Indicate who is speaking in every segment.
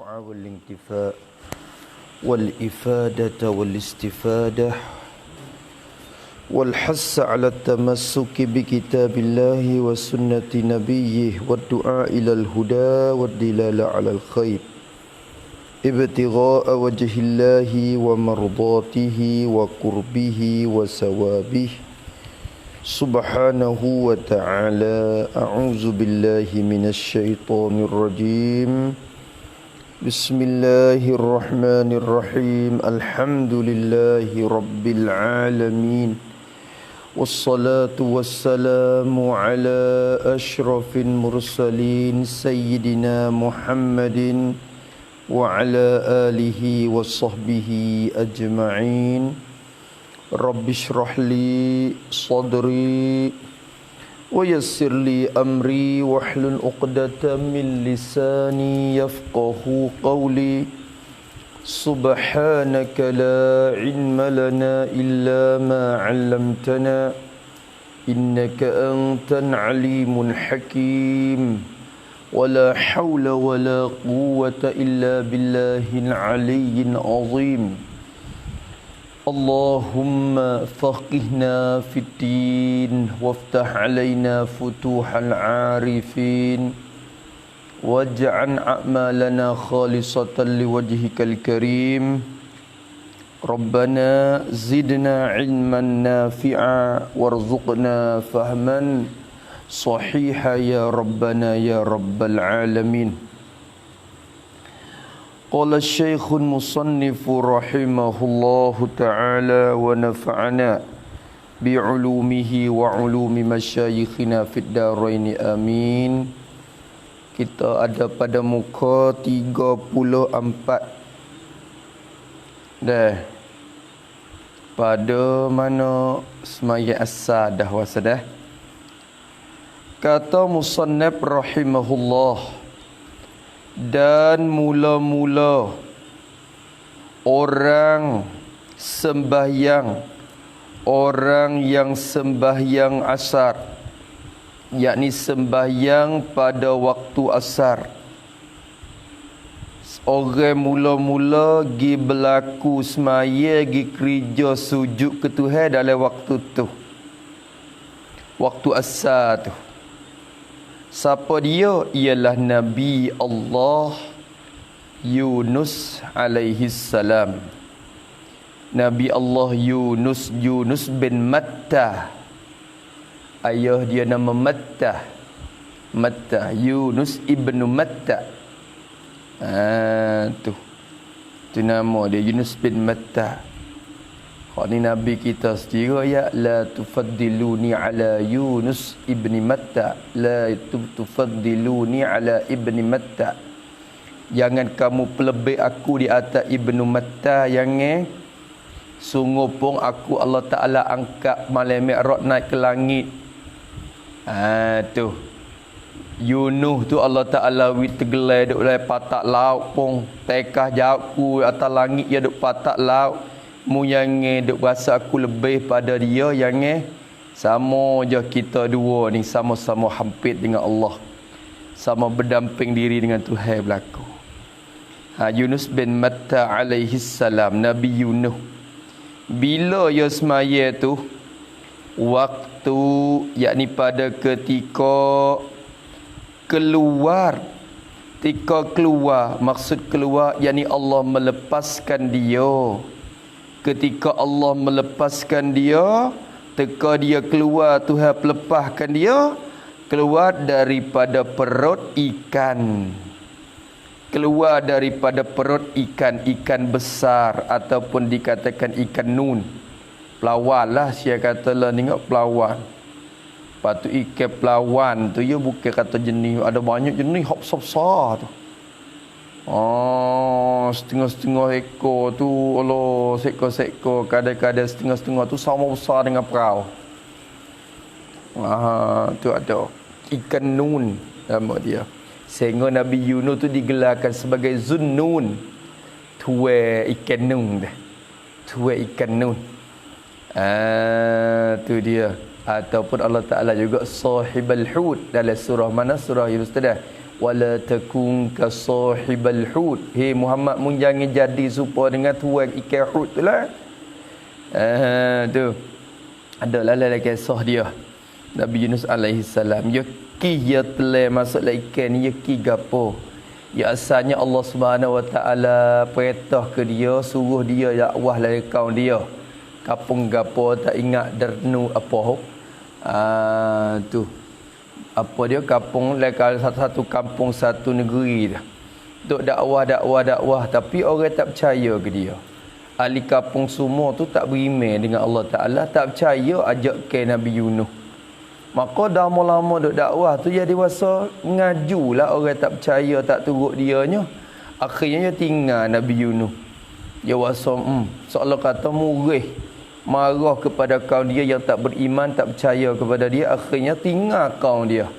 Speaker 1: النفع والانتفاع والإفادة والاستفادة والحث على التمسك بكتاب الله وسنة نبيه والدعاء إلى الهدى والدلالة على الخير ابتغاء وجه الله ومرضاته وقربه وثوابه سبحانه وتعالى. أعوذ بالله من الشيطان الرجيم. بسم الله الرحمن الرحيم. الحمد لله رب العالمين والصلاة والسلام على أشرف المرسلين سيدنا محمد وعلى آله وصحبه أجمعين. رب اشرح لي صدري ويسر لي أمري واحلل عقدة من لساني يفقه قولي. سبحانك لا علم لنا إلا ما علمتنا إنك أنت العليم الحكيم. ولا حول ولا قوة إلا بالله العلي العظيم. اللهم فقهنا في الدين وافتح علينا فتوح العارفين واجعل أعمالنا خالصة لوجهك الكريم. ربنا زدنا علما نافعا وارزقنا فهما صحيحا يا ربنا يا رب العالمين. قال الشيخ المصنف رحمه الله تعالى ونفعنا بعلومه وعلوم مشايخنا في الدارين آمين. Kita ada pada muka 34 dah. Pada mana semaya asar dah wasa dah. Kata musannaf rahimahullah, dan mula-mula orang yang sembahyang asar, yakni sembahyang pada waktu asar, orang mula-mula gi berlaku semaya gi kerja sujud ke Tuhan dalam waktu tu, waktu asar tu. Siapa dia? Ialah Nabi Allah Yunus alaihi salam. Nabi Allah Yunus bin Matta. Ayah dia nama Matta. Yunus ibnu Matta. Tu nama dia, Yunus bin Matta. Ni Nabi kita sendiri ya, la tufaddiluni ala Yunus ibni Matta, la tufaddiluni ala ibni Matta. Jangan kamu pelebih aku di atas ibnu Matta, jangan. Sungguh pun aku Allah Ta'ala angkat malam Mi'raj naik ke langit. Tu Yunus tu Allah Ta'ala tergelai duk dalam patak laut pun, tekah jauh ku atas langit ya duk patak laut. Mu yang duk rasa aku lebih pada dia, yang sama je kita dua ni, sama-sama hampir dengan Allah, sama berdamping diri dengan Tuhan berlaku. Yunus bin Matta alaihi salam, Nabi Yunus. Bila ia semaya tu, waktu yakni pada ketika keluar, maksud keluar yakni Allah melepaskan dia. Ketika Allah melepaskan dia, teka dia keluar, Tuhan melepaskan dia keluar daripada perut ikan. Keluar daripada perut ikan besar ataupun dikatakan ikan nun. Pelawan lah saya kata lah, tengok pelawan. Lepas tu ikan pelawan tu ya bukan kata jenis, ada banyak jenis hop besar tu. Setengah-setengah ekor tu, Allah, seekor-seekor, kadang-kadang setengah-setengah tu sama besar dengan perahu. Tu ada ikan nun nama dia. Sehingga Nabi Yunus tu digelarkan sebagai Zunnun, tua ikan nun dah. Tua ikan nun. Tu dia. Ataupun Allah Ta'ala juga sahibal hud dalam surah mana? Surah Yunus tadi. wala takun ka sahibal hut. Hei Muhammad, mun jangan jadi serupa dengan tuan ikan hut tu lah. Tu adalah dalam kisah dia Nabi Yunus alaihi salam. Ya ki ya telah masuk dalam ikan ni, ya ki gapo? Ya asalnya Allah Subhanahu Wa Taala perintah ke dia, suruh dia dakwah dari kaum dia. Kapung gapo tak ingat dernu apa? Tu apa dia, kampung lekal satu kampung satu negeri dah. Duk dakwah tapi orang tak percaya ke dia. Ahli kampung semua tu tak beriman dengan Allah Taala, tak percaya ajak ke Nabi Yunus. Maka dah lama duk dakwah tu jadi wasa ngajulah orang tak percaya, tak turut dianya. Akhirnya dia tinggal Nabi Yunus. Dia wasa seolah kata murih, marah kepada kaum dia yang tak beriman, tak percaya kepada dia. Akhirnya tinggal kaum dia.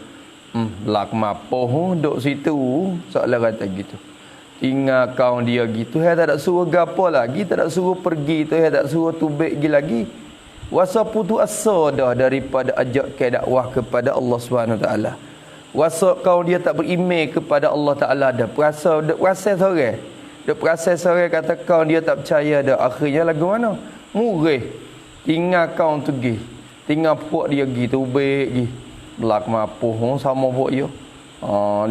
Speaker 1: Lak mapoh duk situ, seolah kata gitu. Tinggal kaum dia gitu. Hai tak ada suruh gapo lagi, tak ada suruh pergi tu, hai tak suruh tubik lagi. Wasa putus asa dah daripada ajak ke dakwah kepada Allah Subhanahu Wa Taala. Wasa kaum dia tak beriman kepada Allah Taala dah. Perasa sore. Dak perasa sore kata kaum dia tak percaya dah. Akhirnya lagu mana? Murih. Tinggal kaum tu pergi. Tinggal puak dia pergi tubik pergi. Belak mapuh sama puak dia.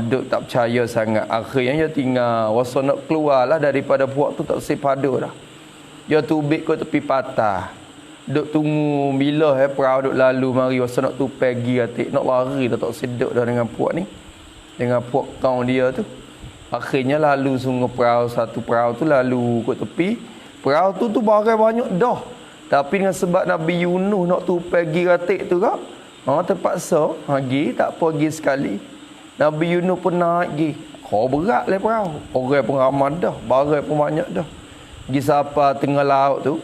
Speaker 1: Duk tak percaya sangat. Akhirnya dia tinggal wasa nak keluarlah daripada puak tu tak sepadu dah. Dia tubik ke tepi patah. Duk tunggu bila perahu duk lalu mari wasa nak tu pergi atik nak lari tak sedap dah dengan puak ni. Dengan puak kaum dia tu. Akhirnya lalu sungai perahu, satu perahu tu lalu ke tepi. Perahu tu barang banyak dah. Tapi dengan sebab Nabi Yunus nak tu pergi atik tu kak. Terpaksa pergi, tak pergi sekali. Nabi Yunus pun naik pergi. Kau berat lah perahu. Orang pun ramai dah, barang pun banyak dah. Pergi sampai tengah laut tu.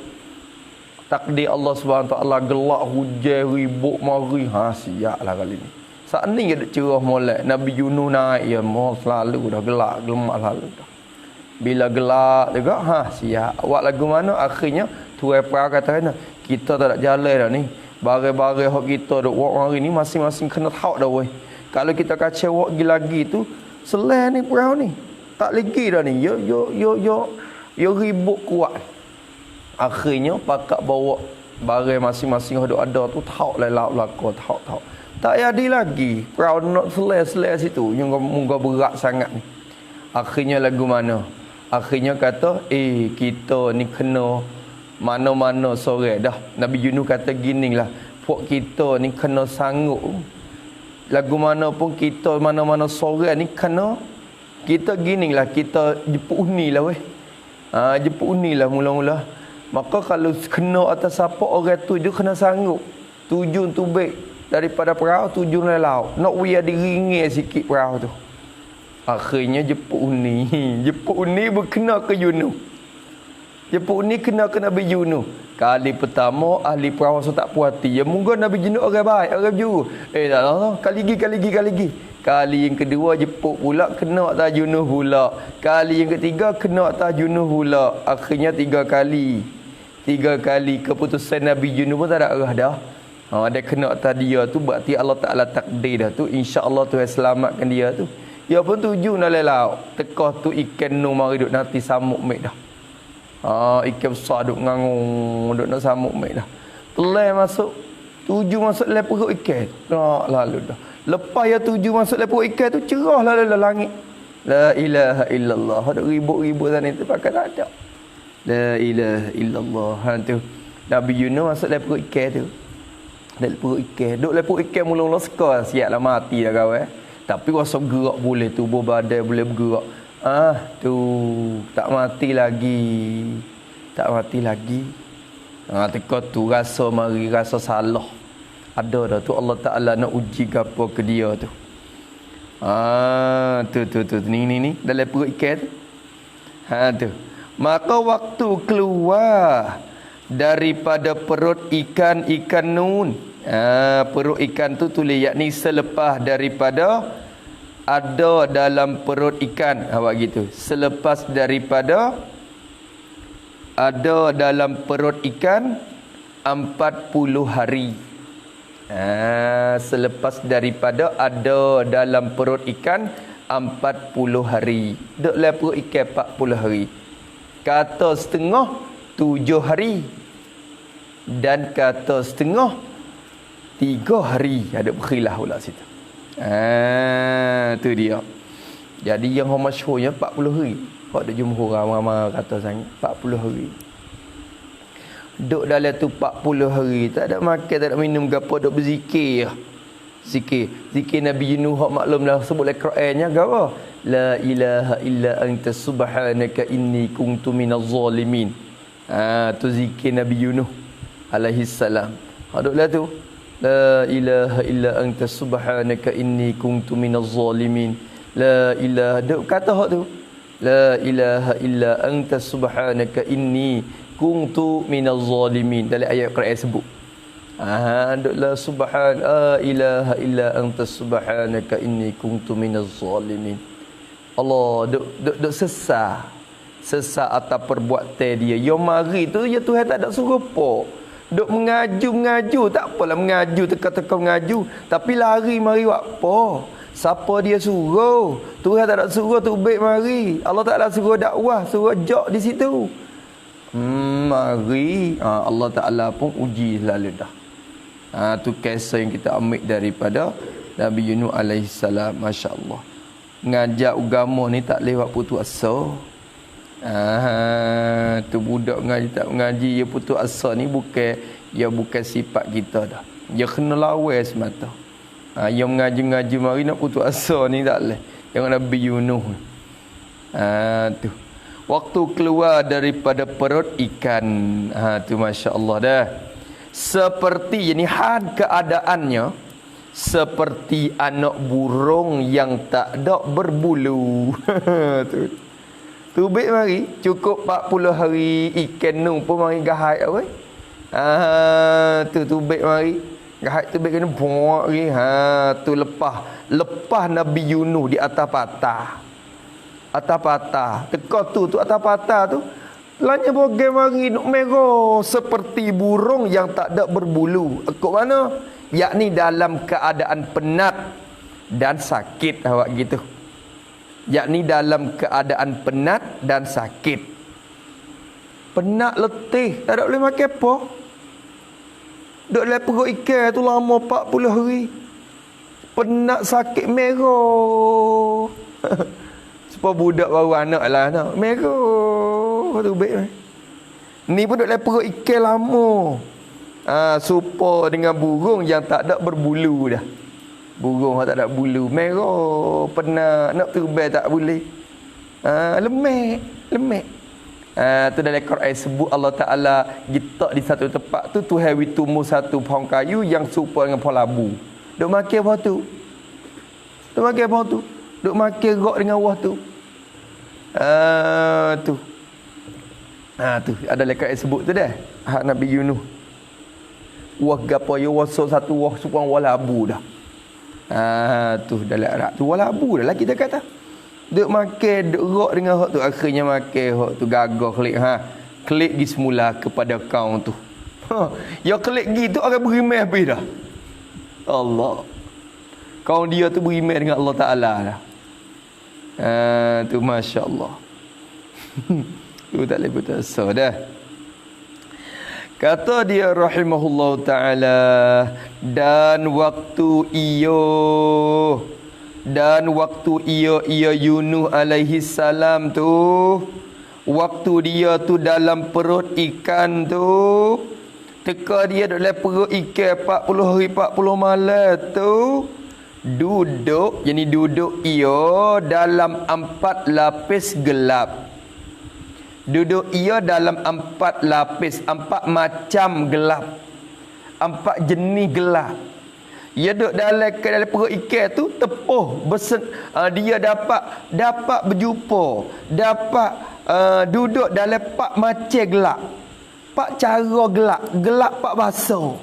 Speaker 1: Takdir Allah SWT gelak hujan ribut mari. Siaplah kali ni. Saat ni ada cerah molek. Nabi Yunus naik ya mau selalu dah gelak gelemak selalu dah. Bila gelak juga siap. Awak lagu mana akhirnya tuai perahu kata kita tak ada jalan dah ni. Barang-barang hak kita duk buat hari ni masing-masing kena tahu dah weh. Kalau kita kacau lagi tu selain ni perahu ni. Tak lagi dah ni. Yo ribut kuat. Akhirnya pakak bawa barang masing-masing ada tu tahu lah lauk tahu. Tak jadi lagi. Perahu nak selai situ. Yang muka berat sangat ni. Akhirnya lagu mana? Akhirnya kata, kita ni kena mana-mana sore dah. Nabi Yunus kata gini lah. Puak kita ni kena sanggup. Lagu mana pun kita mana-mana sore ni kena. Kita gini lah. Kita jepuk uni lah weh. Jepuk uni lah mula-mula. Maka kalau kena atas siapa orang tu, dia kena sanggup. Tujuan tu baik. Daripada perahu, tujuan laut. Nak biar diringin sikit perahu tu. Akhirnya jepuk uni. Jepuk uni berkena ke Yunus. Jepuk uni kena ke Nabi Yunus. Kali pertama, ahli perahu tak puas hati. Ya mungkin Nabi Yunus orang baik, orang juru. Tak tahu. Kali lagi. Kali yang kedua jepuk pula, kena atas Yunus pula. Kali yang ketiga, kena atas Yunus pula. Akhirnya 3 kali. 3 kali keputusan Nabi Yunus pun tak ada arah dah. Dia kena atas dia tu, berarti Allah Ta'ala takdir dah tu. InsyaAllah Tuhan selamatkan dia tu. Dia pun tuju nak laut. Tekah tu ikan nu mari duk nanti samuk mek dah. Ikan besar duk ngangung, duk nak samuk mek dah. Telai masuk, tuju masuk dalam perut ikan. Lalu dah. Lepas ya tuju masuk dalam perut ikan tu, cerah lalu langit. La ilaha illallah. Duk ribut-ribut sana tu pakai tak ada. La ilaha illallah. Tu Nabi Yunus masuk dalam perut ikan tu. Dalam perut ikan. Duk dalam perut ikan mula-mula sekal. Siaplah mati dah kawan. Tapi rasa gerak boleh. Tubuh badan boleh bergerak. Tu tak mati lagi. Tak mati lagi. Teka tu rasa mari rasa salah. Ada dah tu Allah Ta'ala nak uji gapo ke dia tu. Tu ni dalam perut ikan tu. Tu. Maka waktu keluar daripada perut ikan nun. Perut ikan tu tulis yakni selepas daripada ada dalam perut ikan. Awak gitu. Selepas daripada ada dalam perut ikan 40 hari. Selepas daripada ada dalam perut ikan 40 hari. Duk dalam perut ikan 40 hari. Kata setengah 7 hari. Dan kata setengah 3 hari. Ada berkhilaf pula situ. Tu dia. Jadi yang masyhurnya 40 hari. Hak ada jumhur ramai-ramai kata sangat 40 hari. Duk dalam tu 40 hari, tak ada makan, tak ada minum gapo, duk berzikir. Zikir Nabi Yunus hak maklum dah sebut dalam Qurannya gapo? La ilaha illa anta subhanaka inni kuntu minaz zalimin. Tu zikir Nabi Yunus alaihi salam. Hak duk lah tu. La ilaha illa anta subhanaka inni kuntu minaz zalimin. La ilaha, duk kata hak tu. La ilaha illa anta subhanaka inni kuntu minaz zalimin. Dalam ayat Quran sebut. Duklah subhan ilaha illa anta subhanaka inni kuntu minaz zalimin. Allah duk sesat atas perbuatan dia. Yang mari tu ya Tuhan tak ada suruh apa. Duk mengaju tak apalah mengaju teka-teka mengaju, tapi lari mari buat apa? Siapa dia suruh? Tuhan tak ada suruh tu baik mari. Allah tak ada suruh dakwah, suruh jok di situ. Mari Allah Taala pun uji selalu dah. Tu kisah yang kita ambil daripada Nabi Yunus alaihi salam. Masya-Allah. Ngajak agama ni tak lewat putus asa. Tu budak ngaji tak mengaji dia putus asa ni bukan sifat kita dah. Dia kena lawan semata. Yang mengaji-ngaji mari nak putus asa ni tak leh. Yang Nabi Yunus. Tu. Waktu keluar daripada perut ikan. Tu masya-Allah dah. Seperti ini had keadaannya seperti anak burung yang tak ada berbulu. Tu baik mari cukup 40 hari ikan nu pun mari gahai apa? Tu baik mari gahai tu baik kena buak lagi. Tu lepas Nabi Yunus di atas patah. Atas patah. Teka tu atas patah tu lanya bogai mari nuk merah seperti burung yang tak ada berbulu. Kok mana? Yakni dalam keadaan penat dan sakit awak gitu. Yakni dalam keadaan penat dan sakit. Penat letih, tak ada boleh makan apa. Duk dalam perut ikan tu lama 40 hari. Penat sakit merah. Supaya budak baru anak lah anak. Merah tu baik. Ni pun duk dalam perut ikan lama. Supaya dengan burung yang tak ada berbulu dah. Burung tak ada bulu, merah, penat, nak terbang tak boleh. Lemak. Tu dalam Quran sebut Allah Taala gitak di satu tempat tu Tuhan witumur satu pohon kayu yang serupa dengan pohon labu. Duk makan pohon tu. Duk makan rok dengan wah tu. Tu ada dalam Quran sebut tu dah. Nabi Yunus. Wah gapo yo wasok satu wah serupa wah labu dah. Tu dalam Arab tu walabu dah lah kita kata. Duk makan duk rok dengan hak tu akhirnya makan hak tu gagah klik gi semula kepada kaum tu. Ya klik gi tu orang berimeh habis dah. Allah. Kaum dia tu berimeh dengan Allah Taala dah. Tu masya-Allah. Tu tak boleh putus asa dah. Kata dia rahimahullah ta'ala, dan waktu ia Yunus alaihi salam tu, waktu dia tu dalam perut ikan tu, teka dia dalam perut ikan 40 hari 40 malam tu, duduk ia dalam 4 lapis gelap. Duduk ia dalam 4 lapis, 4 macam gelap, 4 jenis gelap. Ia duduk dalam perut ikan tu tepuh dia dapat berjumpa, dapat duduk dalam 4 macam gelap, 4 cara gelap 4 bahasa.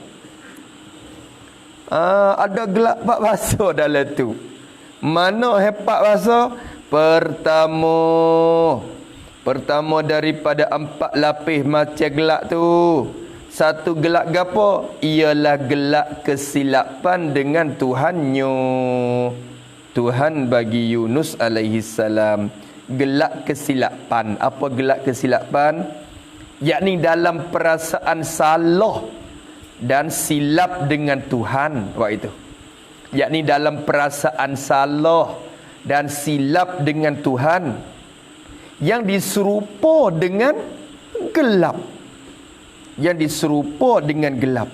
Speaker 1: Ada gelap 4 bahasa dalam tu. Mana hebat bahasa? Pertama daripada 4 lapis macam gelap tu, satu gelap gapo? Ialah gelap kesilapan dengan Tuhannya. Tuhan bagi Yunus alaihi salam gelak kesilapan. Apa gelak kesilapan? Yakni dalam perasaan salah dan silap dengan Tuhan waktu itu. Yakni dalam perasaan salah dan silap dengan Tuhan yang diserupa dengan gelap. Yang diserupa dengan gelap.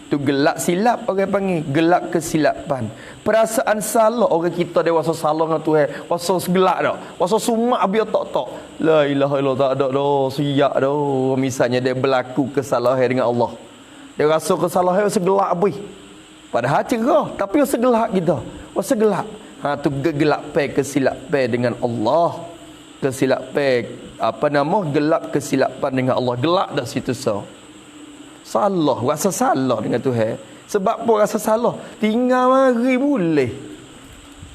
Speaker 1: Tu gelak silap orang panggil. Gelak kesilapan. Perasaan salah orang kita dewasa salah dengan Tuhan. Wasa segelak dah. Wasa sumak biar tak. La ilaha illallah tak ada dah. Siap dah. Misalnya dia berlaku kesalahan dengan Allah. Dia rasa kesalahan segelak habis. Padahal cerah. Tapi segelak kita. Wasa gelak. Tu gegelapan kesilapan dengan Allah. Kesilapan gelap kesilapan dengan Allah. Gelap dah situ salah, rasa salah dengan Tuhan. Sebab apa rasa salah? Tinggal mari boleh.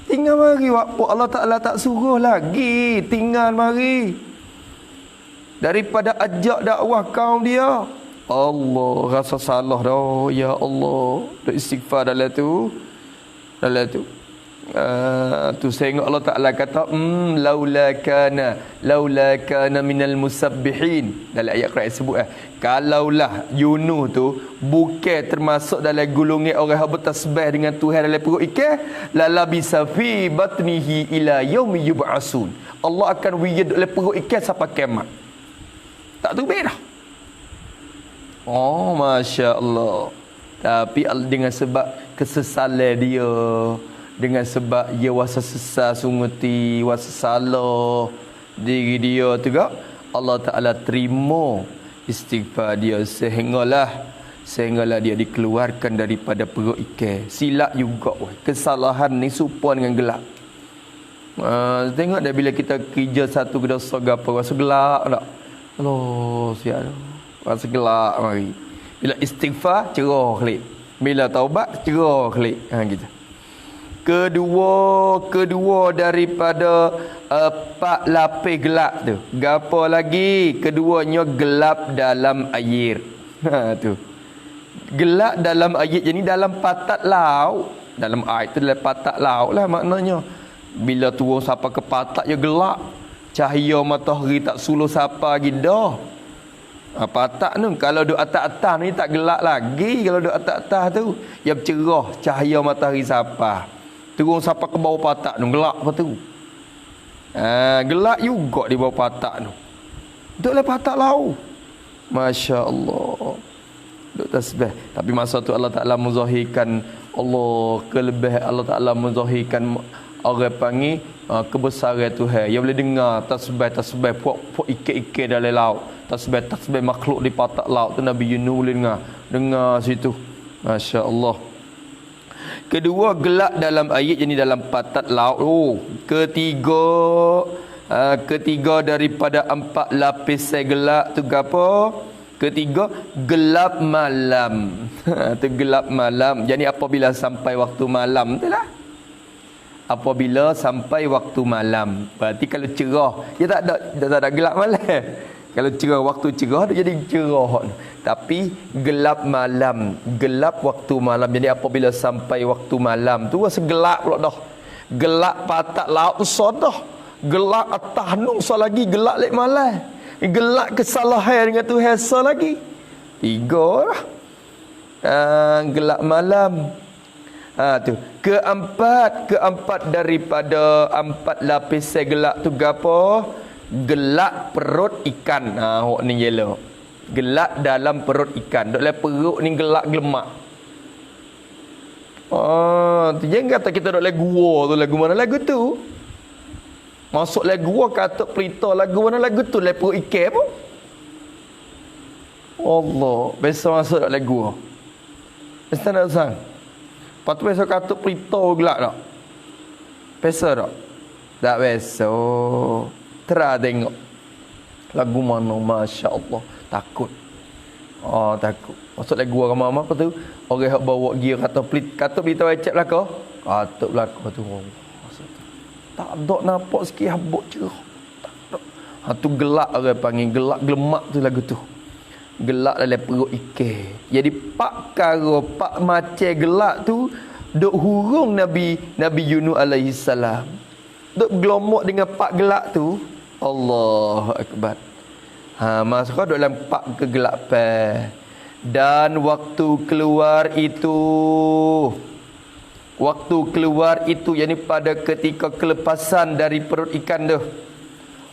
Speaker 1: Tinggal mari apa Allah Taala tak suruh lagi. Tinggal mari. Daripada ajak dakwah kaum dia. Allah rasa salah dah. Ya Allah. Dah istighfar dalam tu. Tu sehingga Allah Ta'ala kata laula kana minal musabbihin. Dalam ayat Quran sebut kalaulah Yunus tu bukan termasuk dalam golongan orang yang bertasbih dengan Tuhan dalam perut ikan, lala bisa fi batnihi ila yaumi yub'asun. Allah akan wujud dalam perut ikan sampai kiamat. Tak tu dah. Oh, Masya Allah. Tapi dengan sebab kesesalan dia, dengan sebab dia wasa sesal sunguti, wasa salah diri dia tu gak, Allah Ta'ala terima istighfar dia sehinggalah dia dikeluarkan daripada perut ikan. Silap juga kesalahan ni serupa dengan gelap. Tengok dah bila kita kerja satu dosa gapo rasa gelap tak? Allah siap dah. Rasa gelap mari. Bila istighfar cerah klik. Bila taubat cerah klik. Gitu. Kedua daripada empat lapis gelap tu. Gapo lagi? Keduanya gelap dalam air. Tu. Gelap dalam air, jadi dalam patat laut. Dalam air tu dalam patat laut lah maknanya. Bila turun sampai ke patat dia gelap. Cahaya matahari tak suluh siapa lagi dah. Patak tu kalau duduk atas-atas ni tak gelap lagi. Kalau duduk atas-atas tu yang cerah cahaya matahari siapa. Turun sampai ke bawah patak tu gelap apa tu. Gelap juga di bawah patak tu. Duduklah patak laut. Masya Allah. Duduk tasbih. Tapi masa tu Allah Ta'ala menzahirkan kelebihan Allah Ta'ala menzahirkan orang panggil kebesaran Tuhan. Yang boleh dengar tasbih puak ikan dalam laut. Tasbih makhluk di patak laut tu Nabi Yunus boleh dengar situ. Masya Allah. Kedua gelap dalam air, jadi dalam patat laut. Ketiga daripada empat lapis gelap tu apa? Ketiga gelap malam. Tu gelap malam. Jadi apabila sampai waktu malam tu lah. Apabila sampai waktu malam. Berarti kalau cerah, dia tak ada gelap malam. Kalau cerah, waktu cerah dia jadi cerah. Tapi gelap malam, gelap waktu malam. Jadi apabila sampai waktu malam tu rasa gelap pula dah. Gelap patak laut tu dah. Gelap atas nun lagi, gelap lek malam. Gelap kesalahan dengan Tuhan lagi. Tiga lah. Gelap malam. Tu. Keempat daripada empat lapis gelap tu gapo? Gelap perut ikan. Hok ni yellow. Gelap dalam perut ikan. Dalam perut ni gelap gelemak. Tu jangan kata kita duduk lagu gua tu. Lagu mana lagu tu? Masuk lagu gua kata pelita lagu mana lagu tu? Dalam perut ikan pun. Allah. Biasa masuk dalam lagu gua. Biasa tak sang. Lepas tu biasa kata pelita gelap tak? Biasa tak? Tak biasa. Terah tengok. Lagu mana? Masya Allah. Takut. Takut. Masuk lagu gua ramai-ramai apa tu? Orang yang bawa gear kata pelita wecek belakang. Kata belakang tu. Tak ada nampak sikit habuk cerah. Tak ada. Tu gelap orang panggil. Gelap gelemak tu lagu tu. gelak dalam perut ikan. Jadi pak kara, pak macam gelak tu duk hurung Nabi Yunus alaihi salam. Duk gelomok dengan pak gelak tu. Allahu akbar. Masuk dalam pak kegelapan. Dan waktu keluar itu yakni pada ketika kelepasan dari perut ikan tu.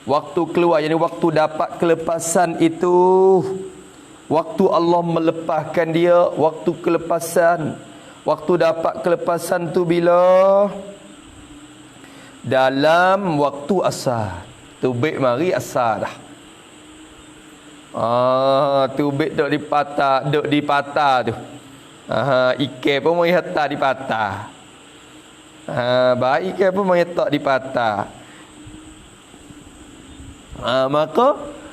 Speaker 1: Waktu keluar yakni waktu dapat kelepasan itu, waktu Allah melepaskan dia, waktu dapat kelepasan tu bila dalam waktu asar. Tubik mari asar dah. Tubik duk di patah tu. Ikan pun mai hantar di patah. Baik ikan pun mai tak di patah.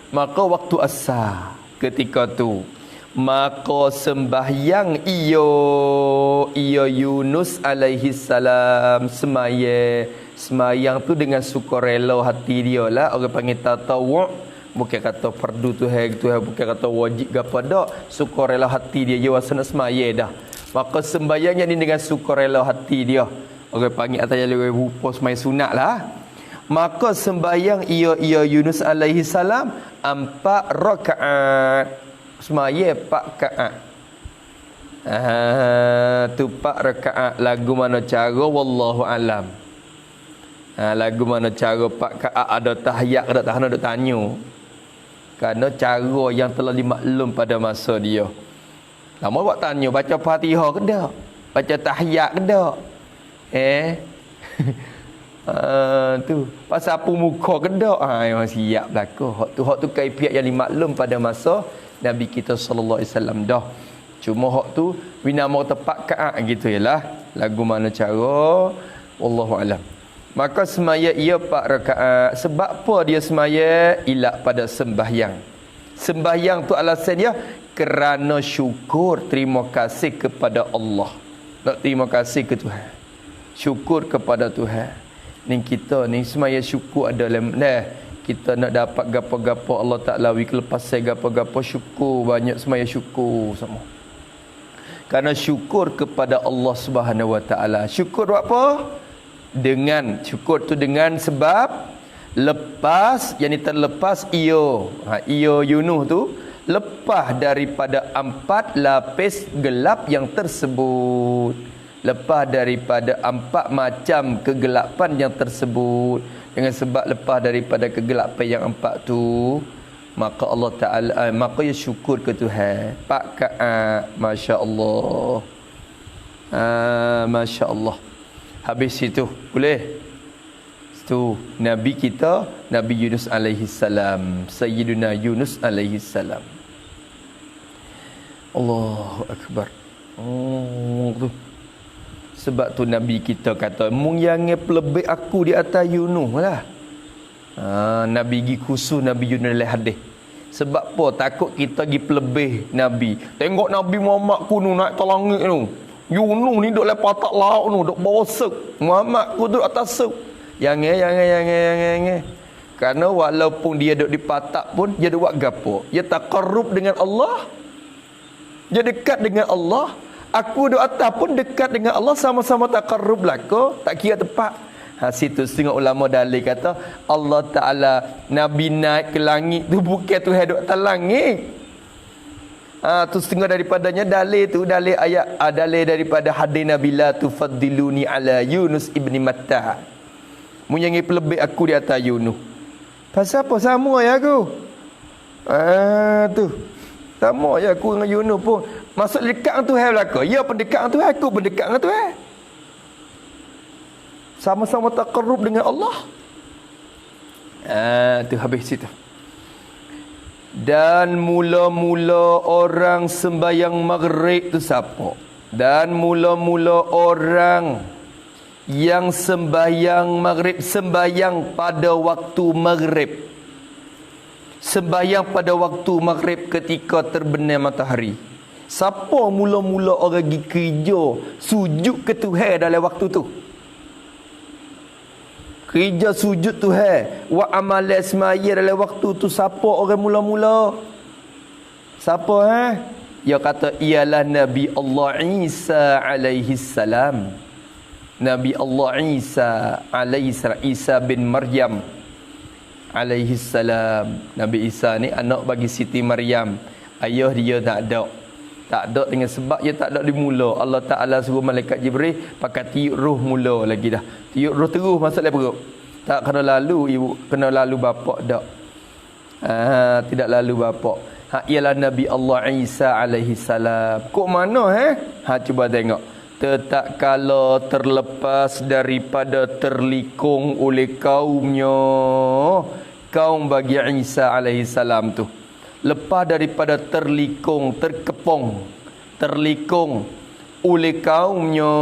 Speaker 1: Maka waktu asar ketika tu, maka sembahyang iyo Yunus alaihi salam semayang tu dengan sukarela hati dia lah. Orang panggil tatawu'. Bukan kata fardu Tuhan, bukan kata wajib ke apa dak. Sukarela hati dia wasana semaya dah. Maka sembahyangnya ni dengan sukarela hati dia. Orang panggil atas jalan rupa semaya sunat lah. Maka sembahyang ia Yunus alaihi salam 4 rakaat. Semaya 4 rakaat. Tu 4 rakaat. Lagu mana cara wallahu alam. Lagu mana cara 4 rakaat ada tahiyat ada tahan ada tanya. Kerana cara yang telah dimaklum pada masa dia. Lama buat tanya baca Fatihah ke tak? Baca tahiyat ke tak? Tu pasal apa muka ke tak? Memang siap belaka. Hak tu kaifiat yang dimaklum pada masa Nabi kita sallallahu alaihi wasallam dah. Cuma hak tu winama tepat kaat gitu yalah. Lagu mana cara wallahu alam. Maka semaya ia 4 rakaat. Sebab apa dia semaya? Ilak pada sembahyang. Sembahyang tu alasan dia kerana syukur, terima kasih kepada Allah. Nak terima kasih ke Tuhan. Syukur kepada Tuhan. Ni kita ni semaya syukur ada dalam kita nak dapat gapo-gapo Allah Taala wi kelepasan gapo-gapo syukur, banyak semaya syukur sama. Kerana syukur kepada Allah Subhanahu Wa Taala. Syukur buat apa? Dengan syukur tu dengan sebab lepas yang terlepas iyo Yunus tu lepas daripada 4 lapis gelap yang tersebut, lepas daripada 4 macam kegelapan yang tersebut. Dengan sebab lepas daripada kegelapan yang 4 tu, maka Allah Ta'ala maka ia syukur ke Tuhan. Masya-Allah. Masya-Allah. Habis itu boleh. Itu Nabi kita Nabi Yunus alaihi salam, Sayyiduna Yunus alaihi salam. Allahu akbar. Tu. Sebab tu Nabi kita kata mung yang pelebih aku di atas Yunus lah. Nabi gi khusus Nabi Yunus dalam hadis. Sebab apa? Takut kita gi pelebih Nabi. Tengok Nabi Muhammad kuno naik ke langit tu. Yunus ni duk lepas tak laut tu, duk bawa sek. Muhammad ku duk atas sek. Jangan. Kerana walaupun dia duk di patak pun, dia duk buat gapo? Dia taqarrub dengan Allah. Dia dekat dengan Allah. Aku duk atas pun dekat dengan Allah, sama-sama taqarrub belaka, tak kira tempat. Situ setengah ulama dalil kata Allah Ta'ala Nabi naik ke langit tu bukan Tuhan duk atas langit. Tu setengah daripadanya dalil tu, dalil ayat dalil daripada hadis Nabi la tufaddiluni ala Yunus ibni Matta. Munyangi pelebih aku di atas Yunus. Pasal apa sama ya aku? Tu. Sama ya aku dengan Yunus pun. Maksud dekat dengan Tuhan belaka. Ya pendekat dengan Tuhan, aku pendekat dengan Tuhan. Sama-sama taqarrub dengan Allah. Tu habis situ. Dan mula-mula orang sembahyang maghrib tu siapa? Dan mula-mula orang yang sembahyang maghrib, sembahyang pada waktu maghrib. Sembahyang pada waktu maghrib ketika terbenam matahari. Siapa mula-mula orang pergi kerja sujud ke Tuhan dalam waktu tu? Kerja sujud Tuhan wa amal semaya dalam waktu tu, siapa orang mula-mula? Siapa Dia kata ialah Nabi Allah Isa alaihi salam. Nabi Allah Isa alaihi salam, Isa bin Maryam alaihi salam. Nabi Isa ni anak bagi Siti Maryam. Ayah dia tak ada. Tak ada dengan sebab dia tak ada di mula. Allah Ta'ala suruh malaikat Jibril pakai tiup roh mula lagi dah. Tiup roh terus masuk dalam perut. Tak kena lalu ibu, kena lalu bapak dak. Tidak lalu bapak. Ialah Nabi Allah Isa alaihi salam. Kok mana cuba tengok. Tetap kala terlepas daripada terlikung oleh kaumnya. Kaum bagi Isa alaihi salam tu. Lepas daripada terlikung, terkepung, terlikung oleh kaumnya,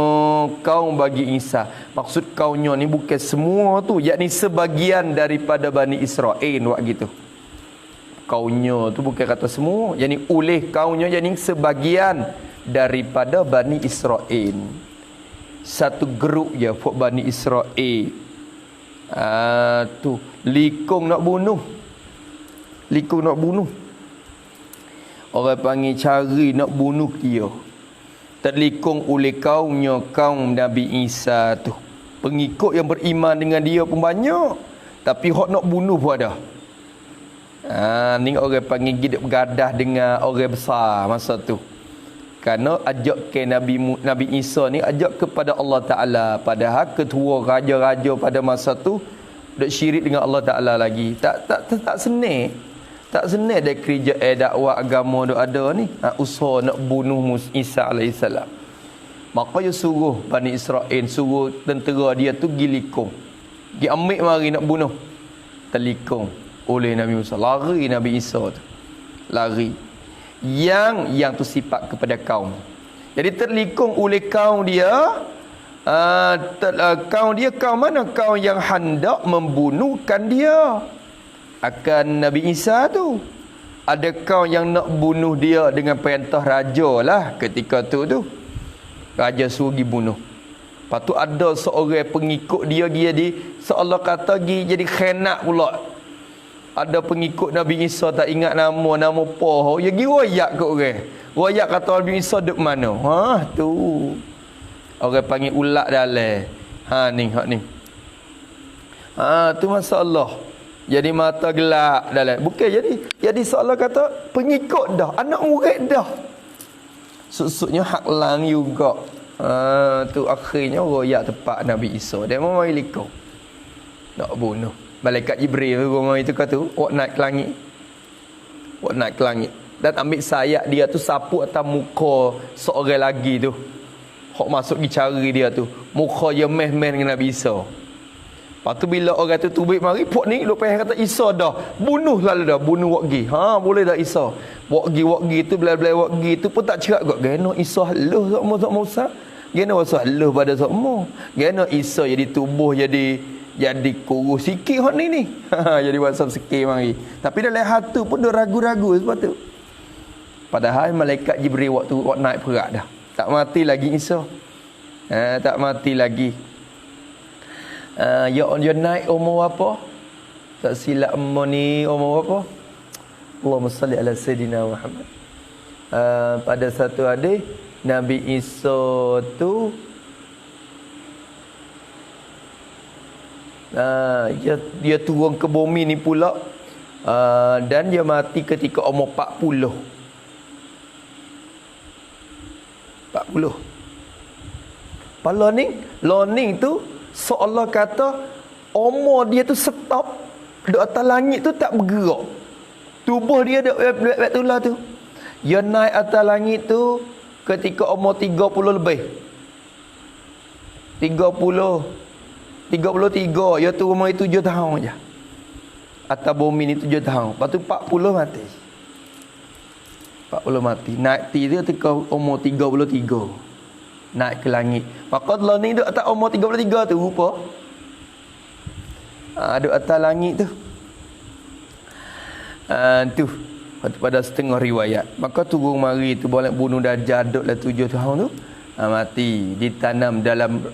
Speaker 1: kaum bagi Isa. Maksud kaumnya ni bukan semua tu, yakni sebagian daripada Bani Israel buat gitu. Kaumnya tu bukan kata semua, yakni oleh kaumnya, yakni sebagian daripada Bani Israel. Satu grup je buat Bani Israel. Tu likung nak bunuh. Likung nak bunuh. Orang panggil cari nak bunuh dia. Terlikung oleh kaumnya, kaum Nabi Isa tu. Pengikut yang beriman dengan dia pun banyak. Tapi hak nak bunuh pun ada. Ni orang panggil hidup gadah dengan orang besar masa tu. Kerana ajak ke Nabi Isa ni ajak kepada Allah Ta'ala. Padahal ketua raja-raja pada masa tu duk syirik dengan Allah Ta'ala lagi. Tak senang. Tak senang dia kerja dakwah agama duk ada ni. Usaha nak bunuh Isa alaihissalam. Maka dia suruh Bani Israel, suruh tentera dia tu gilikung. Dia ambil mari nak bunuh. Terlikung oleh Nabi Musa. Lari Nabi Isa tu. Lari. Yang tu sifat kepada kaum. Jadi terlikung oleh kaum dia. Kaum dia, kaum mana? Kaum yang hendak membunuhkan dia. Akan Nabi Isa tu. Ada kaum yang nak bunuh dia dengan perintah raja lah ketika tu. Raja suruh pergi bunuh. Lepas tu ada seorang pengikut dia seolah kata jadi khianat pula. Ada pengikut Nabi Isa tak ingat nama apa. Dia pergi royak ke orang. Royak kata Nabi Isa duduk mana. Tu. Orang panggil ulat dalam. Hak ni. Tu masalah. Jadi mata gelap dalam. Bukan jadi seolah kata pengikut dah, anak murid dah. Susuknya hak lang juga. Tu akhirnya royak tepat Nabi Isa. Dia mau mari likung. Nak bunuh. Malaikat Jibril rumah itu kata, "Wak naik ke langit." Wak naik ke langit. Dan ambil sayap dia tu sapu atas muka seorang lagi tu. Hak masuk pergi cari dia tu. Muka dia meh-meh dengan Nabi Isa. Lepas tu bila orang tu tubik mari, puak ni duk payah kata Isa dah. Bunuh lalu dah, bunuh wakgi. Boleh dah Isa. Wakgi tu belai-belai wakgi tu pun tak cerak kot. Gena Isa haluh sama Musa. Gena Isa haluh pada sama. Gena Isa jadi tubuh jadi kurus sikit hak ni. Jadi WhatsApp sikit mari. Tapi dalam hati pun dia ragu-ragu sebab tu. Padahal malaikat Jibril waktu naik perak dah. Tak mati lagi Isa. Tak mati lagi. Dia naik umur apa? Tak silap umur ni umur apa? Allahumma salli ala Sayyidina Muhammad. Pada satu hari Nabi Isa tu dia turun ke bumi ni pula, dan dia mati ketika umur 40. Learning tu seolah kata umur dia tu stop di atas langit tu, tak bergerak. Tubuh dia duk betul tu. Dia naik atas langit tu ketika umur 30 lebih. 33, dia tu umur 7 tahun aja. Atas bumi ni 7 tahun. Lepas tu 40 mati. Naik dia ketika umur 33. Naik ke langit. Maka Allah ni duduk atas umur 33 tu rupa. Duduk atas langit tu. Tu pada setengah riwayat. Maka turun mari tu boleh bunuh Dajjal duduklah 7 tahun tu. Mati. Ditanam dalam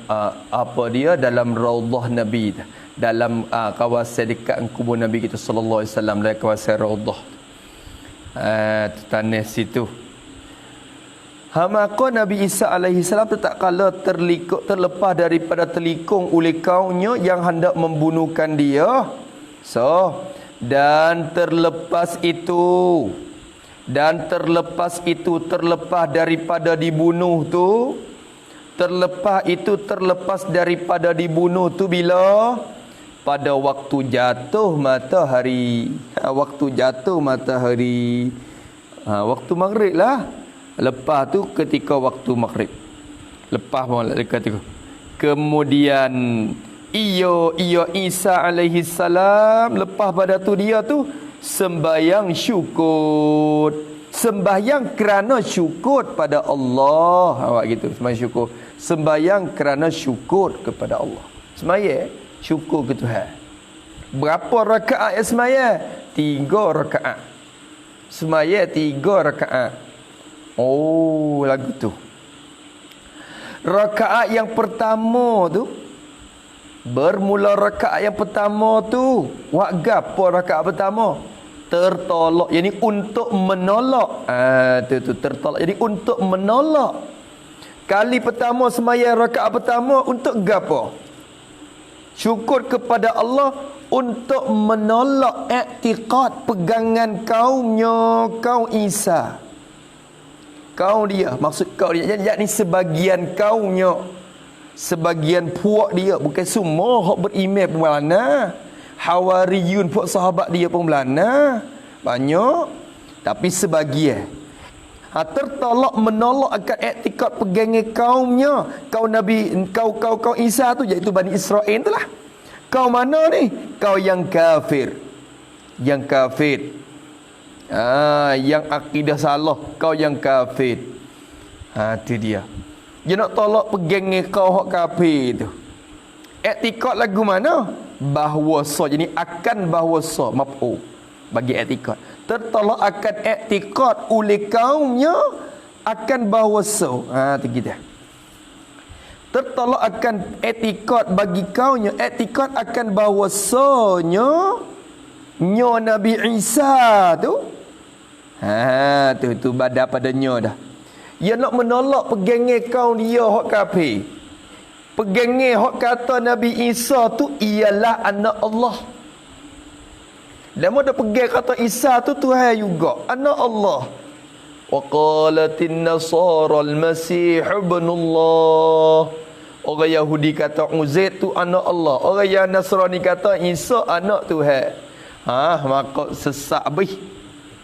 Speaker 1: dalam raudhah Nabi. Dalam kawasan dekat kubur Nabi kita sallallahu alaihi wasallam, dalam kawasan raudhah. Tanah situ. Maka Nabi Isa alaihi salam tak kala terlepas daripada telikung oleh kaumnya yang hendak membunuhkan dia. Dan terlepas daripada dibunuh tu, terlepas daripada dibunuh tu bila? Pada waktu jatuh matahari. Waktu maghrib lah. Lepas tu ketika waktu maghrib. Lepas pun dekat tu. Kemudian ia Isa alaihi salam lepas pada tu dia tu sembahyang syukur. Sembahyang kerana syukur pada Allah. Awak gitu, sembahyang syukur. Sembahyang kerana syukur kepada Allah. Sembahyang syukur ke Tuhan. Berapa rakaat sembahyang? 3 rakaat. Sembahyang 3 rakaat. Oh, lagu tu. Rakaat yang pertama tu, bermula rakaat yang pertama tu, wak gapo rakaat pertama? Tertolak, yani untuk menolak. Tu tertolak, jadi untuk menolak. Kali pertama sembahyang rakaat pertama untuk gapo? Syukur kepada Allah untuk menolak i'tiqad pegangan kaumnya, kaum Isa. Kaum dia, maksud kaum dia, yakni sebagian kaumnya, sebagian puak dia, bukan semua hak beriman pun belana. Hawariyun puak sahabat dia pun belana. Banyak, tapi sebagian. Tertolak menolak akan i'tiqad pegangan kaumnya, kaum Nabi, kaum Isa tu, iaitu Bani Israel tu lah. Kaum mana ni? Kau yang kafir. Yang kafir. Yang akidah salah, kau yang kafir. Tu dia. Dia nak tolak pegangan kau hak kafir tu. I'tiqad lagu mana? Bahwasa. Jadi akan bahwasa maf'ul bagi i'tiqad. Tertolak akan i'tiqad oleh kaumnya akan bahwasa. Tu kita. Tertolak akan i'tiqad bagi kaumnya, i'tiqad akan bahwasanya Nabi Isa tu. Tu badan padanya dah. Dia nak menolak pegangan kaum dia hak kafir. Pegangan hak kata Nabi Isa tu ialah anak Allah. Dan dia pegang kata Isa tu Tuhan juga, anak Allah. Wa qalatin nasara al-masih ibnullah. Orang Yahudi kata Uzair tu anak Allah. Orang yang Nasrani kata Isa anak Tuhan. Maka sesak habis.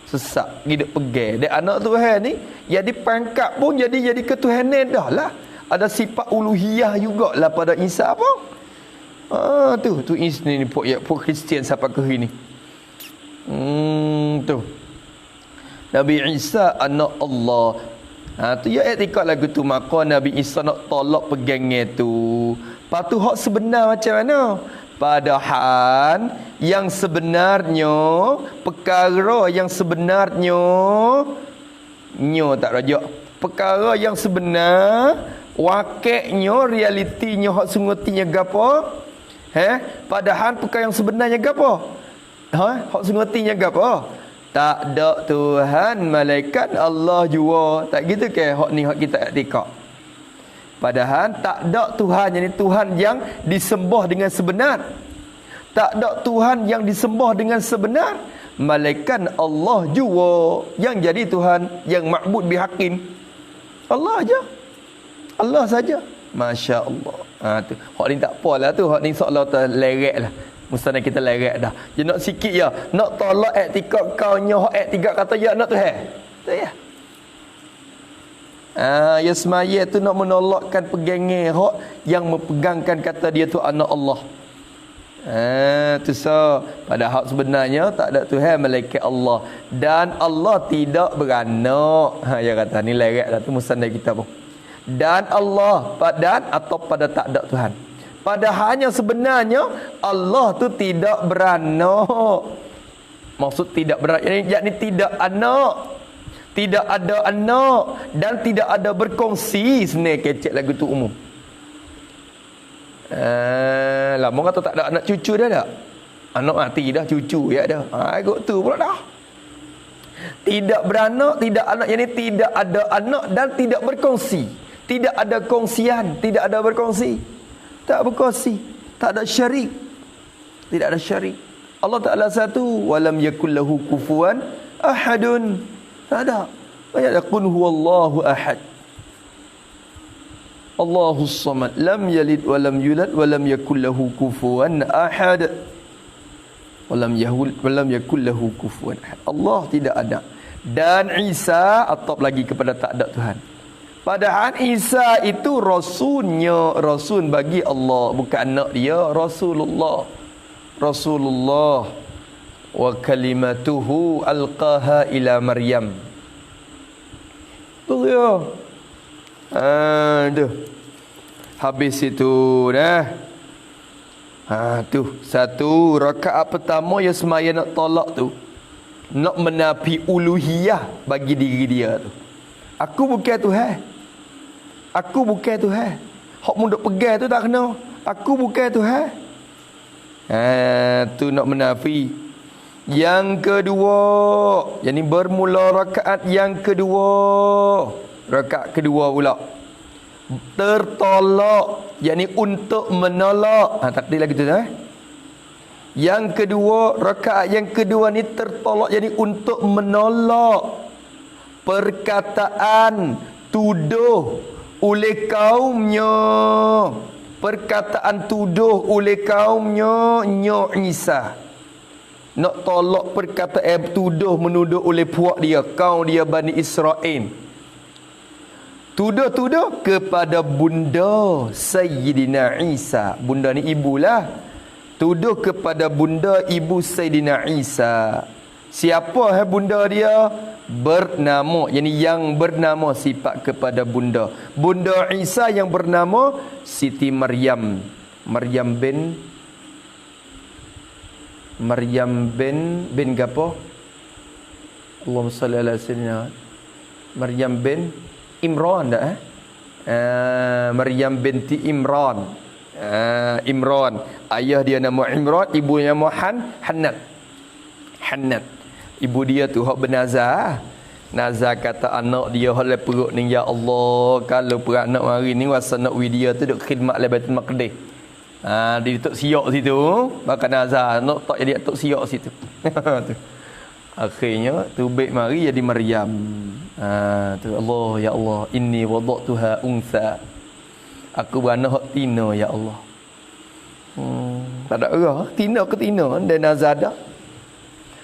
Speaker 1: Sesak hidup pegang. Dan anak Tuhan ni jadi pangkat pun jadi ketuhanan dah lah. Ada sifat uluhiyah jugalah pada Isa pun. Tu Isni ni pok Kristian sampai ke sini. Tu Nabi Isa anak Allah. Tu ya i'tiqad lagu tu, maka Nabi Isa nak tolak pegangan tu. Patu hak sebenar macam mana? Padahal yang sebenarnya, perkara yang sebenarnya tak rajak. Perkara yang sebenar, wakilnya, realitinya, hak sungutinya gapo? Padahal perkara yang sebenarnya gapo? Hak sungutinya gapo? Tak ada Tuhan, malaikat, Allah jua. Tak gitu ke hak ni hak kita i'tiqad. Padahal tak ada Tuhan, yakni Tuhan yang disembah dengan sebenar. Tak ada Tuhan yang disembah dengan sebenar, malaikat Allah jua yang jadi Tuhan, yang ma'bud bihaqin. Allah aja. Allah saja. Masya Allah. Tu. Hak ni tak apalah tu. Hak ni seolah terlerek lah. Mustahil kita lerek dah. Dia nak sikit ya. Nak tolak i'tiqad kau nya hak i'tiqad kata ya nak Tuhan. Tu ya. Ya semaya tu nak menolakkan pegangan hak yang mempegangkan kata dia tu anak Allah. Tu pada hak sebenarnya tak ada Tuhan malaikat Allah, dan Allah tidak beranak. Ya kata ni lerek dah tu musnad kita pun. Dan Allah atau pada tak ada Tuhan. Padahalnya sebenarnya Allah tu tidak beranak. Maksud tidak beranak yakni tidak anak. Tidak ada anak dan tidak ada berkongsi. Sebenarnya kecek lagu tu umum. Lama kata tak ada anak cucu dah tak? Anak mati dah, cucu ya dah. Ikut tu pula dah. Tidak beranak, tidak anak, yakni tidak ada anak dan tidak berkongsi. Tidak ada kongsian, tidak ada berkongsi. Tak berkongsi, tak ada syarik. Tidak ada syarik. Allah Ta'ala satu, walam yakul lahu kufuwan ahadun. Tak ada. Ayat qul huwallahu ahad. Allahus samad, lam yalid wa lam yulad wa lam yakul lahu kufuwan ahad. Walam yakul lahu kufuwan ahad. Allah tidak ada. Dan Isa atop lagi kepada tak ada Tuhan. Padahal Isa itu rasulnya, rasul bagi Allah, bukan anak dia, Rasulullah. Rasulullah wa kalimatuhu alqaha ila Maryam. Tu dia. Aduh. Habis itu dah. Tu satu rakaat pertama yang semaya nak tolak tu, nak menafi uluhiyah bagi diri dia tu. Aku bukan Tuhan. Aku bukan Tuhan. Hak mu duk pegang tu tak kena. Aku bukan Tuhan. Tu nak menafi. Yang kedua, yakni bermula rakaat yang kedua. Rakaat kedua pula. Tertolak, yakni untuk menolak. Takdir lagi tu dah. Yang kedua, rakaat yang kedua ni tertolak, yakni untuk menolak perkataan tuduh oleh kaumnya. Perkataan tuduh oleh kaumnya Isa. Nak tolak perkataan tuduh menuduh oleh puak dia, kaum dia Bani Israel. Tuduh-tuduh kepada bunda Sayyidina Isa. Bunda ni ibulah. Tuduh kepada bunda ibu Sayyidina Isa. Siapa bunda dia? Bernama, yakni yang bernama sifat kepada bunda. Bunda Isa yang bernama Siti Maryam. Maryam bin gapo? Allahumma salli ala sayyidina Maryam bin Imran dah Maryam binti Imran. Imran, ayah dia nama Imran, ibunya nama Hannat. Ibu dia tu hak bernazar. Nazar kata anak dia hak perut ni, ya Allah, kalau beranak mari ni wasa nak dia tu duk khidmat le Baitul Maqdis. Dia tok siok situ, bakal nazar nak tak jadi tok siok situ. Tu. Akhirnya tu baik mari jadi Maryam. Tu Allah, ya Allah, inni wada'tuha unsa. Aku beranak hak tina, ya Allah. Tak ada erah, tina ke tina dan nazar dah.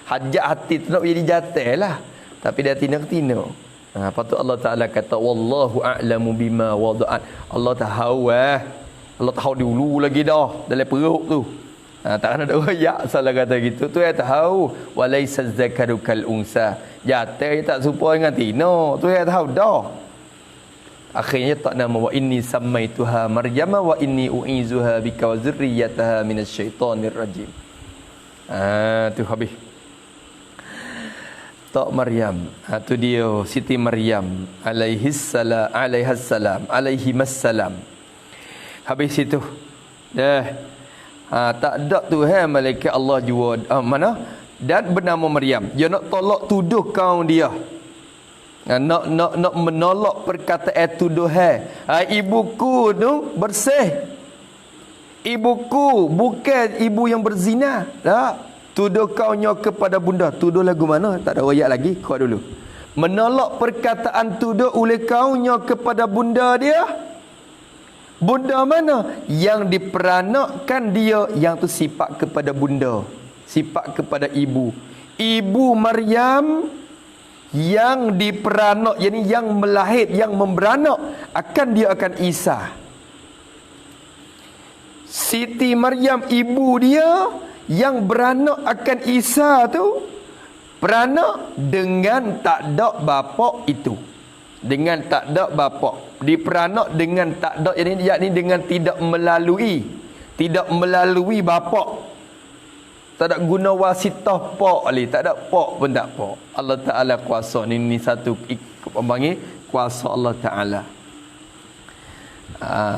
Speaker 1: Hajat hati tu nak jadi jatai lah. Tapi dia tina ke tina. Lepas tu Allah Ta'ala kata, wallahu a'lamu bima wada'at. Allah tahu Allah tahu dulu lagi dah dalam perut tu. Tak kena ada royak salah kata gitu. Tu yang tahu. Walaysa zakaru kal unsa. Jatai tak serupa dengan tina. Tu yang tahu dah. Akhirnya tak nama wa inni sammaituha Maryama wa inni u'izuha bika wa zurriyataha minasyaitonir rajim. Tu habis. Tak Maryam. Tu dia Siti Maryam alaihassalam. Habis itu dah. Tak ada Tuhan malaikat Allah jua mana dan bernama Maryam. Dia nak tolak tuduh kaum dia. Nak menolak perkataan tuduhan. Ibuku tu bersih. Ibuku bukan ibu yang berzina. Tak. Tuduh kaunya kepada bunda. Tuduh lagu mana? Tak ada ayat lagi. Kau dulu. Menolak perkataan tuduh oleh kaunya kepada bunda dia. Bunda mana? Yang diperanakkan dia, yang tu sifat kepada bunda. Sifat kepada ibu. Ibu Maryam yang diperanak, yakni yang melahir, yang memberanak, dia akan Isa. Siti Maryam ibu dia yang beranak akan Isa tu, beranak dengan tak ada bapa itu. Dengan tak ada bapa. Diperanak dengan tak ada, yakni dengan tidak melalui bapa. Tak ada guna wasitah pak ali, tak ada pak pun tak pak. Allah Taala kuasa ni satu panggil kuasa Allah Taala.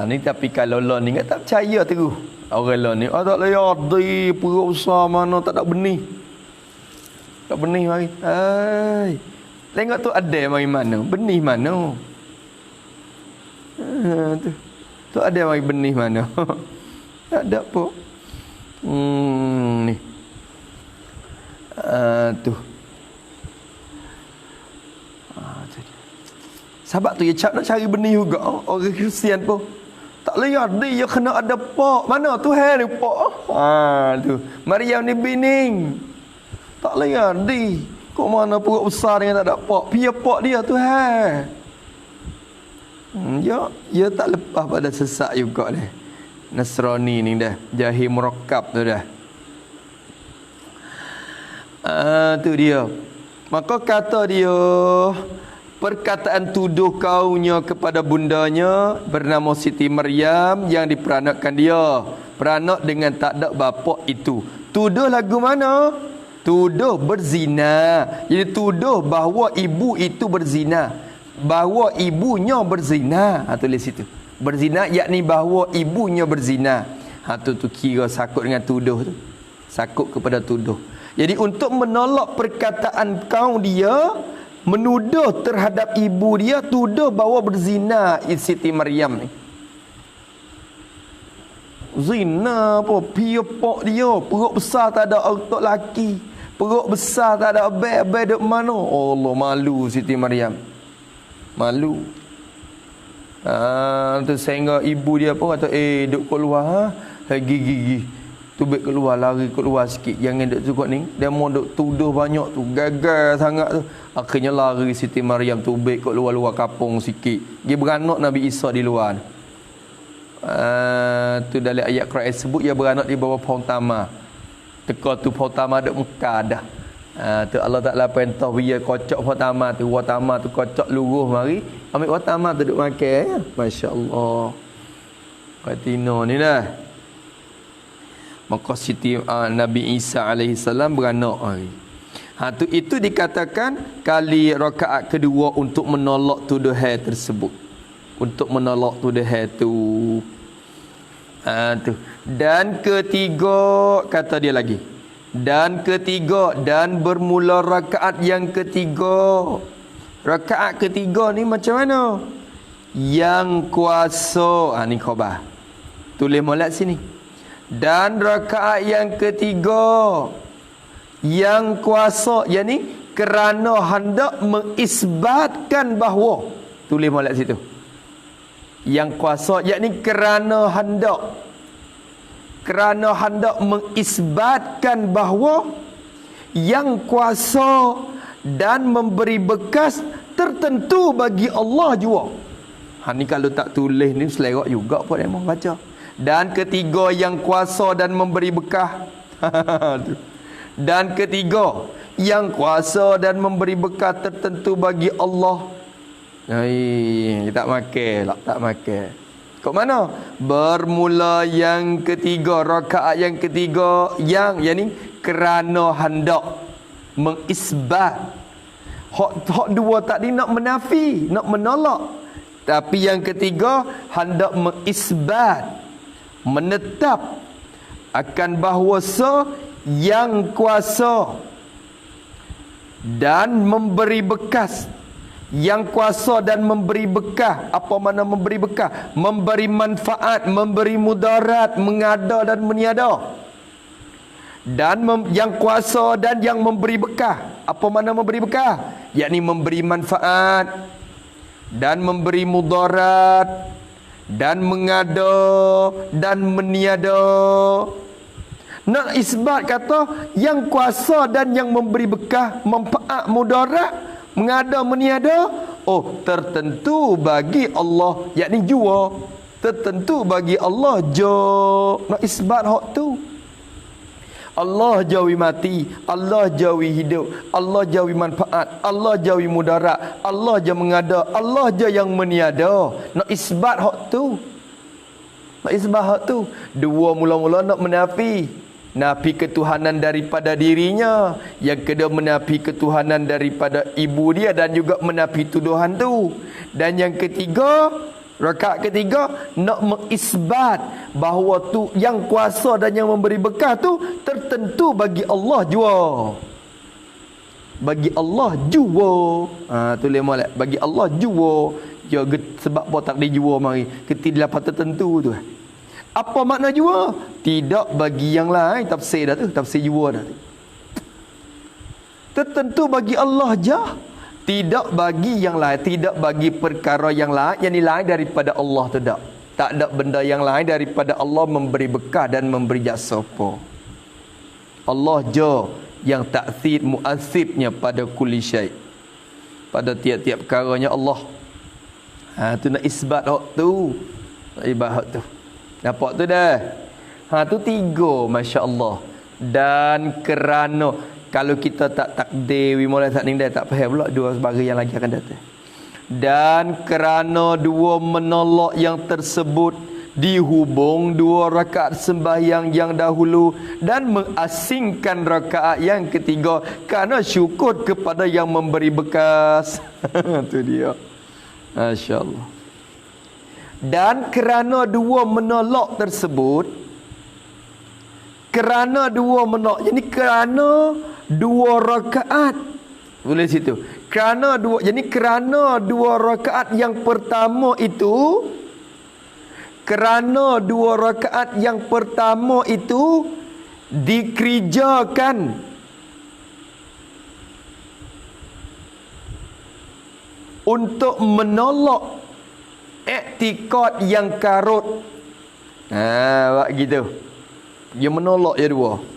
Speaker 1: Ni tapi kalau lo ni tak percaya terus. Orang lo ni tak layak di perut besar mana tak ada benih. Tak benih mari. Hai. Tengok tu ada mari mana? Benih mana? Tu. Tu ada mari benih mana? Tak ada apa. Ni. Tu. Sebab tu dia nak cari benih juga. Orang Kristian pun tak lihat dia kena ada pak. Mana Tuhan ni pak? Tu. Maryam ni bining. Tak lihat dia. Kok mana perut besar dengan tak ada pak. Pia pak dia Tuhan. Ya tak lepas pada sesak juga dah. Nasrani ni dah. Jahil murakkab tu dah. Tu dia. Maka kata dia, perkataan tuduh kaunya kepada bundanya bernama Siti Maryam yang diperanakkan dia. Peranak dengan tak ada bapa itu. Tuduh lagu mana? Tuduh berzina. Jadi tuduh bahawa ibu itu berzina. Bahawa ibunya berzina. Tulis situ. Berzina yakni bahawa ibunya berzina. Tu kira sakut dengan tuduh tu. Sakut kepada tuduh. Jadi untuk menolak perkataan kaum dia, menuduh terhadap ibu dia, tuduh bahawa berzina Siti Maryam ni. Zina apa? Piapak dia, perut besar tak ada otak laki. Perut besar tak ada abang-abang duk mana. Allah, malu Siti Maryam. Malu. Tu sehingga ibu dia pun kata, duk keluar gigi. Tubik keluar, lari keluar sikit. Jangan duk cukup ni. Dia mau duk tuduh banyak tu. Gagal sangat tu. Akhirnya lari Siti Maryam tubik kat luar-luar kapung sikit. Dia beranak Nabi Isa di luar. Tu dalam ayat Quran sebut dia beranak di bawah pohon tamar. Teka tu pohon tamar duk Mekah dah. Tu Allah Ta'ala perintah dia kocok pohon tamar tu. Pohon tamar tu kocok luruh mari. Ambil pohon tamar tu duk makan. Ya? Masya Allah. Katina ni dah. Maka Siti Nabi Isa AS beranak. Itu dikatakan kali rakaat kedua untuk menolak tuduhan tersebut. Untuk menolak tuduhan tu. Tu. Dan ketiga, kata dia lagi. Dan ketiga, dan bermula rakaat yang ketiga. Rakaat ketiga ni macam mana? Yang kuasa. Ni khabar. Tulis molek sini. Dan rakaat yang ketiga yang kuasa, yakni kerana hendak mengisbatkan bahawa, tulis molek situ. Yang kuasa yakni kerana hendak mengisbatkan bahawa yang kuasa dan memberi bekas tertentu bagi Allah jua. Ni kalau tak tulis ni selerak juga pun memang baca. Dan ketiga yang kuasa dan memberi bekah. Dan ketiga yang kuasa dan memberi bekah tertentu bagi Allah. Tak makan lah, tak makan. Kok mana? Bermula yang ketiga, rakaat yang ketiga yang ni kerana hendak mengisbat. Hak dua tadi nak menafi, nak menolak. Tapi yang ketiga hendak mengisbat, menetap akan bahawasa yang kuasa dan memberi bekas. Yang kuasa dan memberi bekah. Apa makna memberi bekah? Memberi manfaat, memberi mudarat, mengada dan meniada. Dan yang kuasa dan yang memberi bekah. Apa makna memberi bekah? Yakni memberi manfaat dan memberi mudarat dan mengada dan meniada. Nak isbat kata yang kuasa dan yang memberi bekah, manfaat, mudarat, mengada, meniada, tertentu bagi Allah, yakni jua. Tertentu bagi Allah jo. Nak isbat hak tu. Allah jauhi mati, Allah jauhi hidup, Allah jauhi manfaat, Allah jauhi mudarat, Allah je mengada, Allah je yang meniada. Nak isbat hak tu. Nak isbat hak tu. Dua mula-mula nak menafi. Nafi ketuhanan daripada dirinya. Yang kedua menafi ketuhanan daripada ibu dia dan juga menafi tuduhan tu. Dan yang ketiga, rakaat ketiga nak mengisbat bahawa tu yang kuasa dan yang memberi bekah tu tertentu bagi Allah jua. bagi Allah jua. Tulis molek, bagi Allah jua. Ya sebab apa takdir jua mari? Ketidapan tertentu tu. Apa makna jua? Tidak bagi yang lain. Tafsir dah tu, tafsir jua dah tu. Tertentu bagi Allah jah. Tidak bagi yang lain, tidak bagi perkara yang lain, yang lain daripada Allah tu tak. Tak ada benda yang lain daripada Allah memberi bekah dan memberi jasa apa. Allah je yang taksir muasibnya pada kulli syai. Pada tiap-tiap perkaranya Allah. Tu nak isbat hak tu. Nak isbat hak tu. Nampak tu dah. Tu 3, masya-Allah. Dan kerana kalau kita tak takdir mulai saat ni dah tak faham pula 2 sebagai yang lagi akan datang. Dan kerana 2 menolak yang tersebut dihubung 2 rakaat sembahyang yang dahulu dan mengasingkan rakaat yang ketiga kerana syukur kepada yang memberi bekas. Itu dia. Masya-Allah. Dan kerana 2 menolak tersebut, kerana 2 menolak, jadi kerana 2 rakaat, boleh situ. Kerana 2 rakaat yang pertama itu, kerana 2 rakaat yang pertama itu dikerjakan untuk menolak iktikad yang karut. Buat gitu. Dia menolak je 2.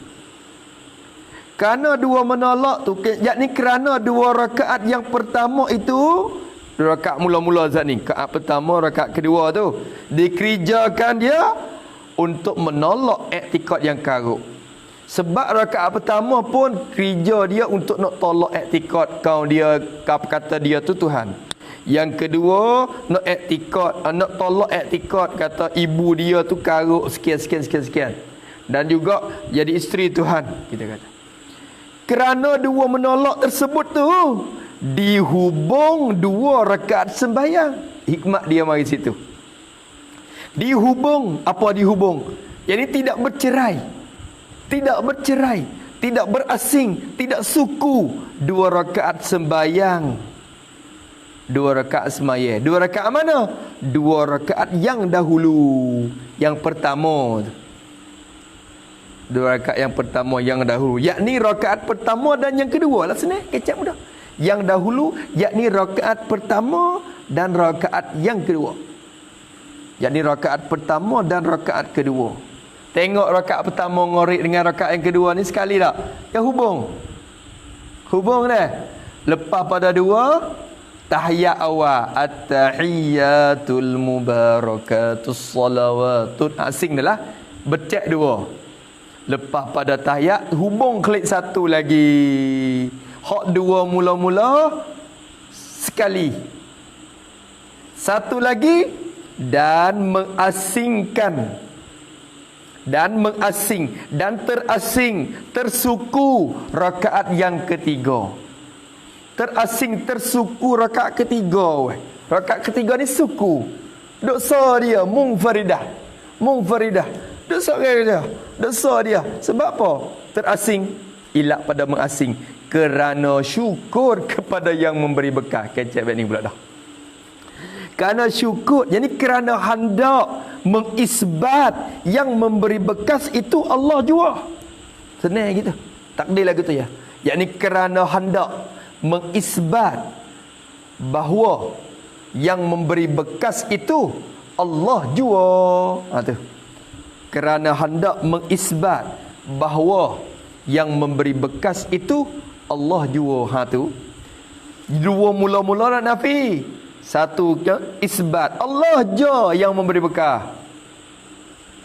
Speaker 1: Kerana 2 menolak tu, yakni kerana 2 rakaat yang pertama itu, 2 rakaat mula-mula zat ni, rakaat pertama, rakaat kedua tu dikerjakan dia untuk menolak iktikad yang karut. Sebab rakaat pertama pun kerja dia untuk nak tolak iktikad kau dia, kata dia tu Tuhan. Yang kedua nak iktikad, nak tolak iktikad kata ibu dia tu karut sekian. Dan juga jadi isteri Tuhan, kita kata. Kerana 2 menolak tersebut tu dihubung 2 rakaat sembahyang. Hikmat dia mari situ. Dihubung, apa dihubung? Jadi tidak bercerai. Tidak bercerai, tidak berasing, tidak suku. 2 rakaat sembahyang. 2 rakaat sembahyang. 2 rakaat mana? 2 rakaat yang dahulu. Yang pertama tu. 2 rakaat yang pertama yang dahulu, yakni rakaat pertama dan yang kedua lah, senang kecap mudah. Yang dahulu yakni rakaat pertama dan rakaat yang kedua. Yakni rakaat pertama dan rakaat kedua. Tengok rakaat pertama ngorik dengan rakaat yang kedua ni sekali tak? Ya hubung. Hubung dah. Lepas pada 2 tahiyat awal, at-tahiyyatul mubarakatus salawatun, asing dah lah. Becek 2. Lepas pada tahiyat hubung klik 1 lagi. Hak 2 mula-mula sekali. 1 lagi dan mengasingkan. Dan mengasing dan terasing, tersuku rakaat yang ketiga. Terasing, tersuku rakaat ketiga. Rakaat ketiga ni suku. Dosa dia munfaridah. Munfaridah. Dosa dia. Dosa dia. Sebab apa? Terasing. Ilak pada mengasing. Kerana syukur kepada yang memberi bekal. Kecap ni pula dah. Kerana syukur. Jadi kerana hendak mengisbat yang memberi bekas itu Allah jua. Senang gitu. Takdir lagu tu ya. Yakni kerana hendak mengisbat bahawa yang memberi bekas itu Allah jua. Tu. Kerana hendak mengisbat bahawa yang memberi bekas itu Allah jua. Tu. 2 mula-mula nak nafi. 1 isbat Allah je yang memberi bekas.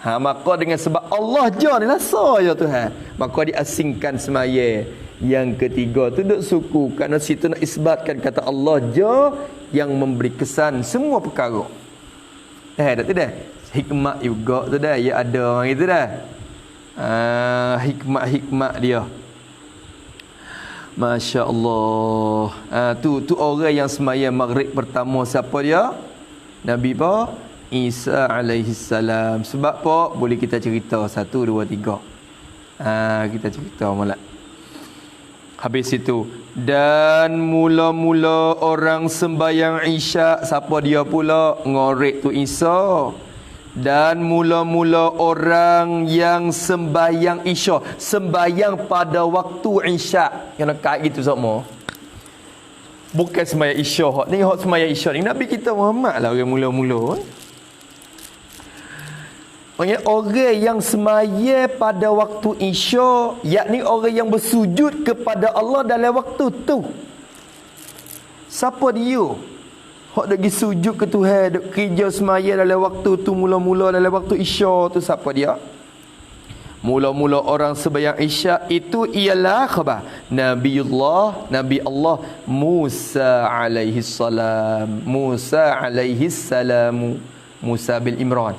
Speaker 1: Maka dengan sebab Allah je ni lah saya Tuhan, maka diasingkan semaya. Yang ketiga tu duk suku, kerana situ nak isbatkan kata Allah je yang memberi kesan semua perkara. Dah tu dah. Hikmat juga tu dah. Ya ada orang itu dah. Hikmat-hikmat dia. Masya Allah. Tu orang yang sembahyang maghrib pertama siapa dia? Nabi apa? Isa alaihi salam. Sebab apa? Boleh kita cerita 1, 2, 3. Kita cerita malam. Habis itu, dan mula-mula orang sembahyang Isyak. Siapa dia pula? Ngorek tu Isa. Dan mula-mula orang yang sembahyang Isyak, sembahyang pada waktu Isyak. Kena kait gitu semua. Bukan sembahyang Isyak. Ni hak sembahyang Isyak ni Nabi kita Muhammad lah orang mula-mula. Orang yang semaya pada waktu Isyak, yakni orang yang bersujud kepada Allah dalam waktu tu. Siapa dia? Hak nak pergi sujud ke Tuhan, duk kerja semaya dalam waktu tu, mula-mula dalam waktu Isyak tu, siapa dia? Mula-mula orang sembahyang Isyak itu ialah khabar Nabi Allah Musa alaihi salam. Musa alaihi salam. Musa bin Imran.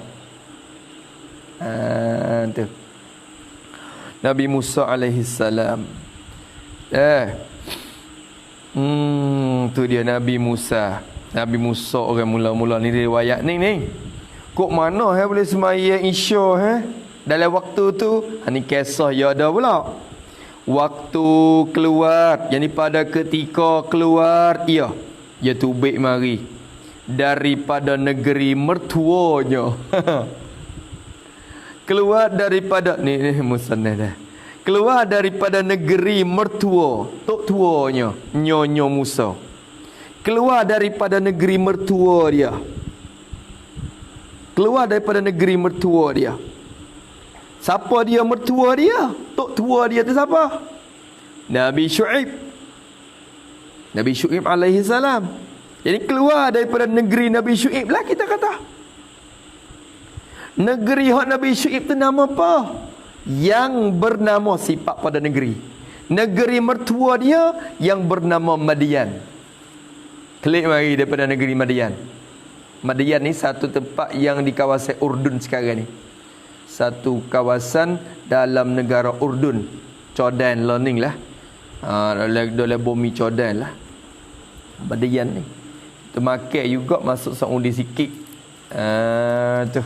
Speaker 1: Tu Nabi Musa alaihi salam. Tu dia Nabi Musa. Nabi Musa orang mula-mula ni riwayat ni. Kok mana boleh sembahyang Isyak dalam waktu tu? Ni kisah ya ada pula. Waktu keluar, yakni pada ketika keluar ia tubik mari daripada negeri mertuanya. Keluar daripada ni musannah dah. Keluar daripada negeri mertua, tok tuanya, nyonya Musa. Keluar daripada negeri mertua dia. Keluar daripada negeri mertua dia. Siapa dia mertua dia? Tok tua dia tu siapa? Nabi Syuaib. Nabi Syuaib alaihi salam. Jadi keluar daripada negeri Nabi Syuaib lah kita kata. Negeri hak Nabi Syuaib tu nama apa? Yang bernama sifat pada negeri. Negeri mertua dia yang bernama Madian. Klik mari daripada negeri Madian. Madian ni satu tempat yang di kawasan Urdun sekarang ni. Satu kawasan dalam negara Urdun. Jordan learning lah. Dalam bumi Jordan lah. Madian ni. Termakai juga masuk Saudi sikit. Tu.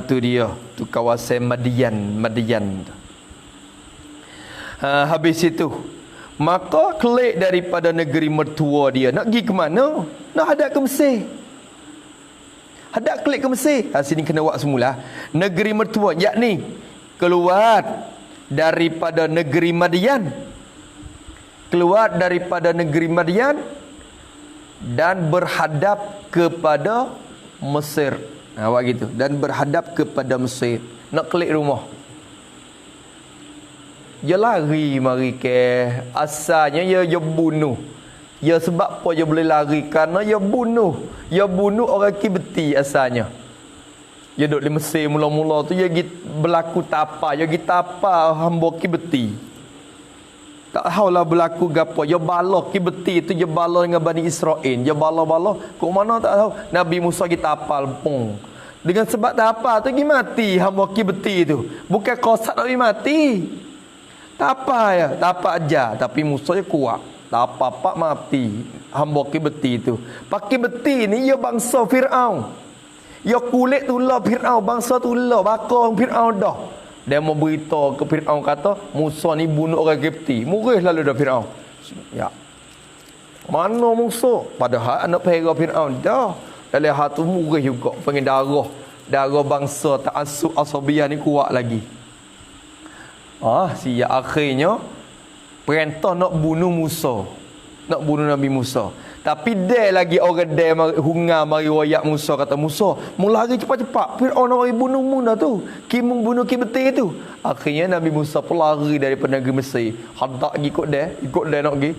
Speaker 1: Tu dia. Tu kawasan Madian tu. Habis itu, maka kelik daripada negeri mertua dia. Nak pergi ke mana? Nak hadap ke Mesir. Hadap kelik ke Mesir. Sini kena buat semula. Negeri mertua, yakni keluar daripada negeri Madian. Keluar daripada negeri Madian dan berhadap kepada Mesir. Awak gitu. Dan berhadap kepada Mesir. Nak kelik rumah. Dia lari mari ke. Asalnya dia bunuh. Ya sebab apa dia boleh lari? Kerana dia bunuh. Dia bunuh orang Kibti asalnya. Dia duduk di Mesir mula-mula tu. Dia berlaku tapa. Dia tapa hamba Kibti. Tak tahulah berlaku gapo. Dia bala Kibti tu. Dia bala dengan Bani Israel. Dia bala-bala. Kok mana tak tahu. Nabi Musa kita tapal pung. Dengan sebab tapa tu dia mati hamba Kibti tu. Bukan kosak nak mati. Tapa ya, tapa aja. Tapi Musa dia kuat. Tapa pak mati hamba Kibti tu. Pak Kibti ni dia bangsa Firaun. Dia kulit tu lah Firaun, bangsa tu lah bakong Firaun dah. Dia mau beritahu ke Firaun kata Musa ni bunuh orang Kibti. Murih lalu dah Firaun. Ya. Mana Musa? Padahal anak pera Firaun dah. Dalam hati murih juga pengen darah bangsa ta'assub asabiah ni kuat lagi. Siap akhirnya perintah nak bunuh Musa. Nak bunuh Nabi Musa. Tapi dia lagi orang dia hungar mari wayak Musa. Kata Musa, mu lari cepat-cepat. Fir'aun nak mari bunuh mu dah tu. Kimung bunuh Kibti tu. Akhirnya Nabi Musa pun lari daripada negeri Mesir. Hadak ikut dia nak pergi.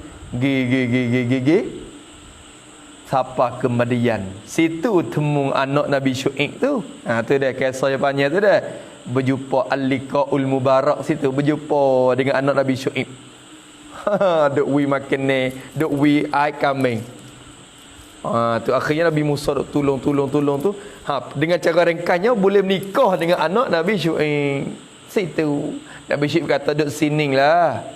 Speaker 1: Gi. Sampai ke Madian. Situ temu anak Nabi Syuaib tu. Tu dia kisah yang panjang tu dah. Berjumpa Al-Liqa'ul Mubarak situ. Berjumpa dengan anak Nabi Syuaib. Duk we makan ni. Duk we I coming. Tu akhirnya Nabi Musa duk tolong tu. Dengan cara ringkasnya boleh menikah dengan anak Nabi Syuaib. Situ. Nabi Syuaib kata duk sini lah.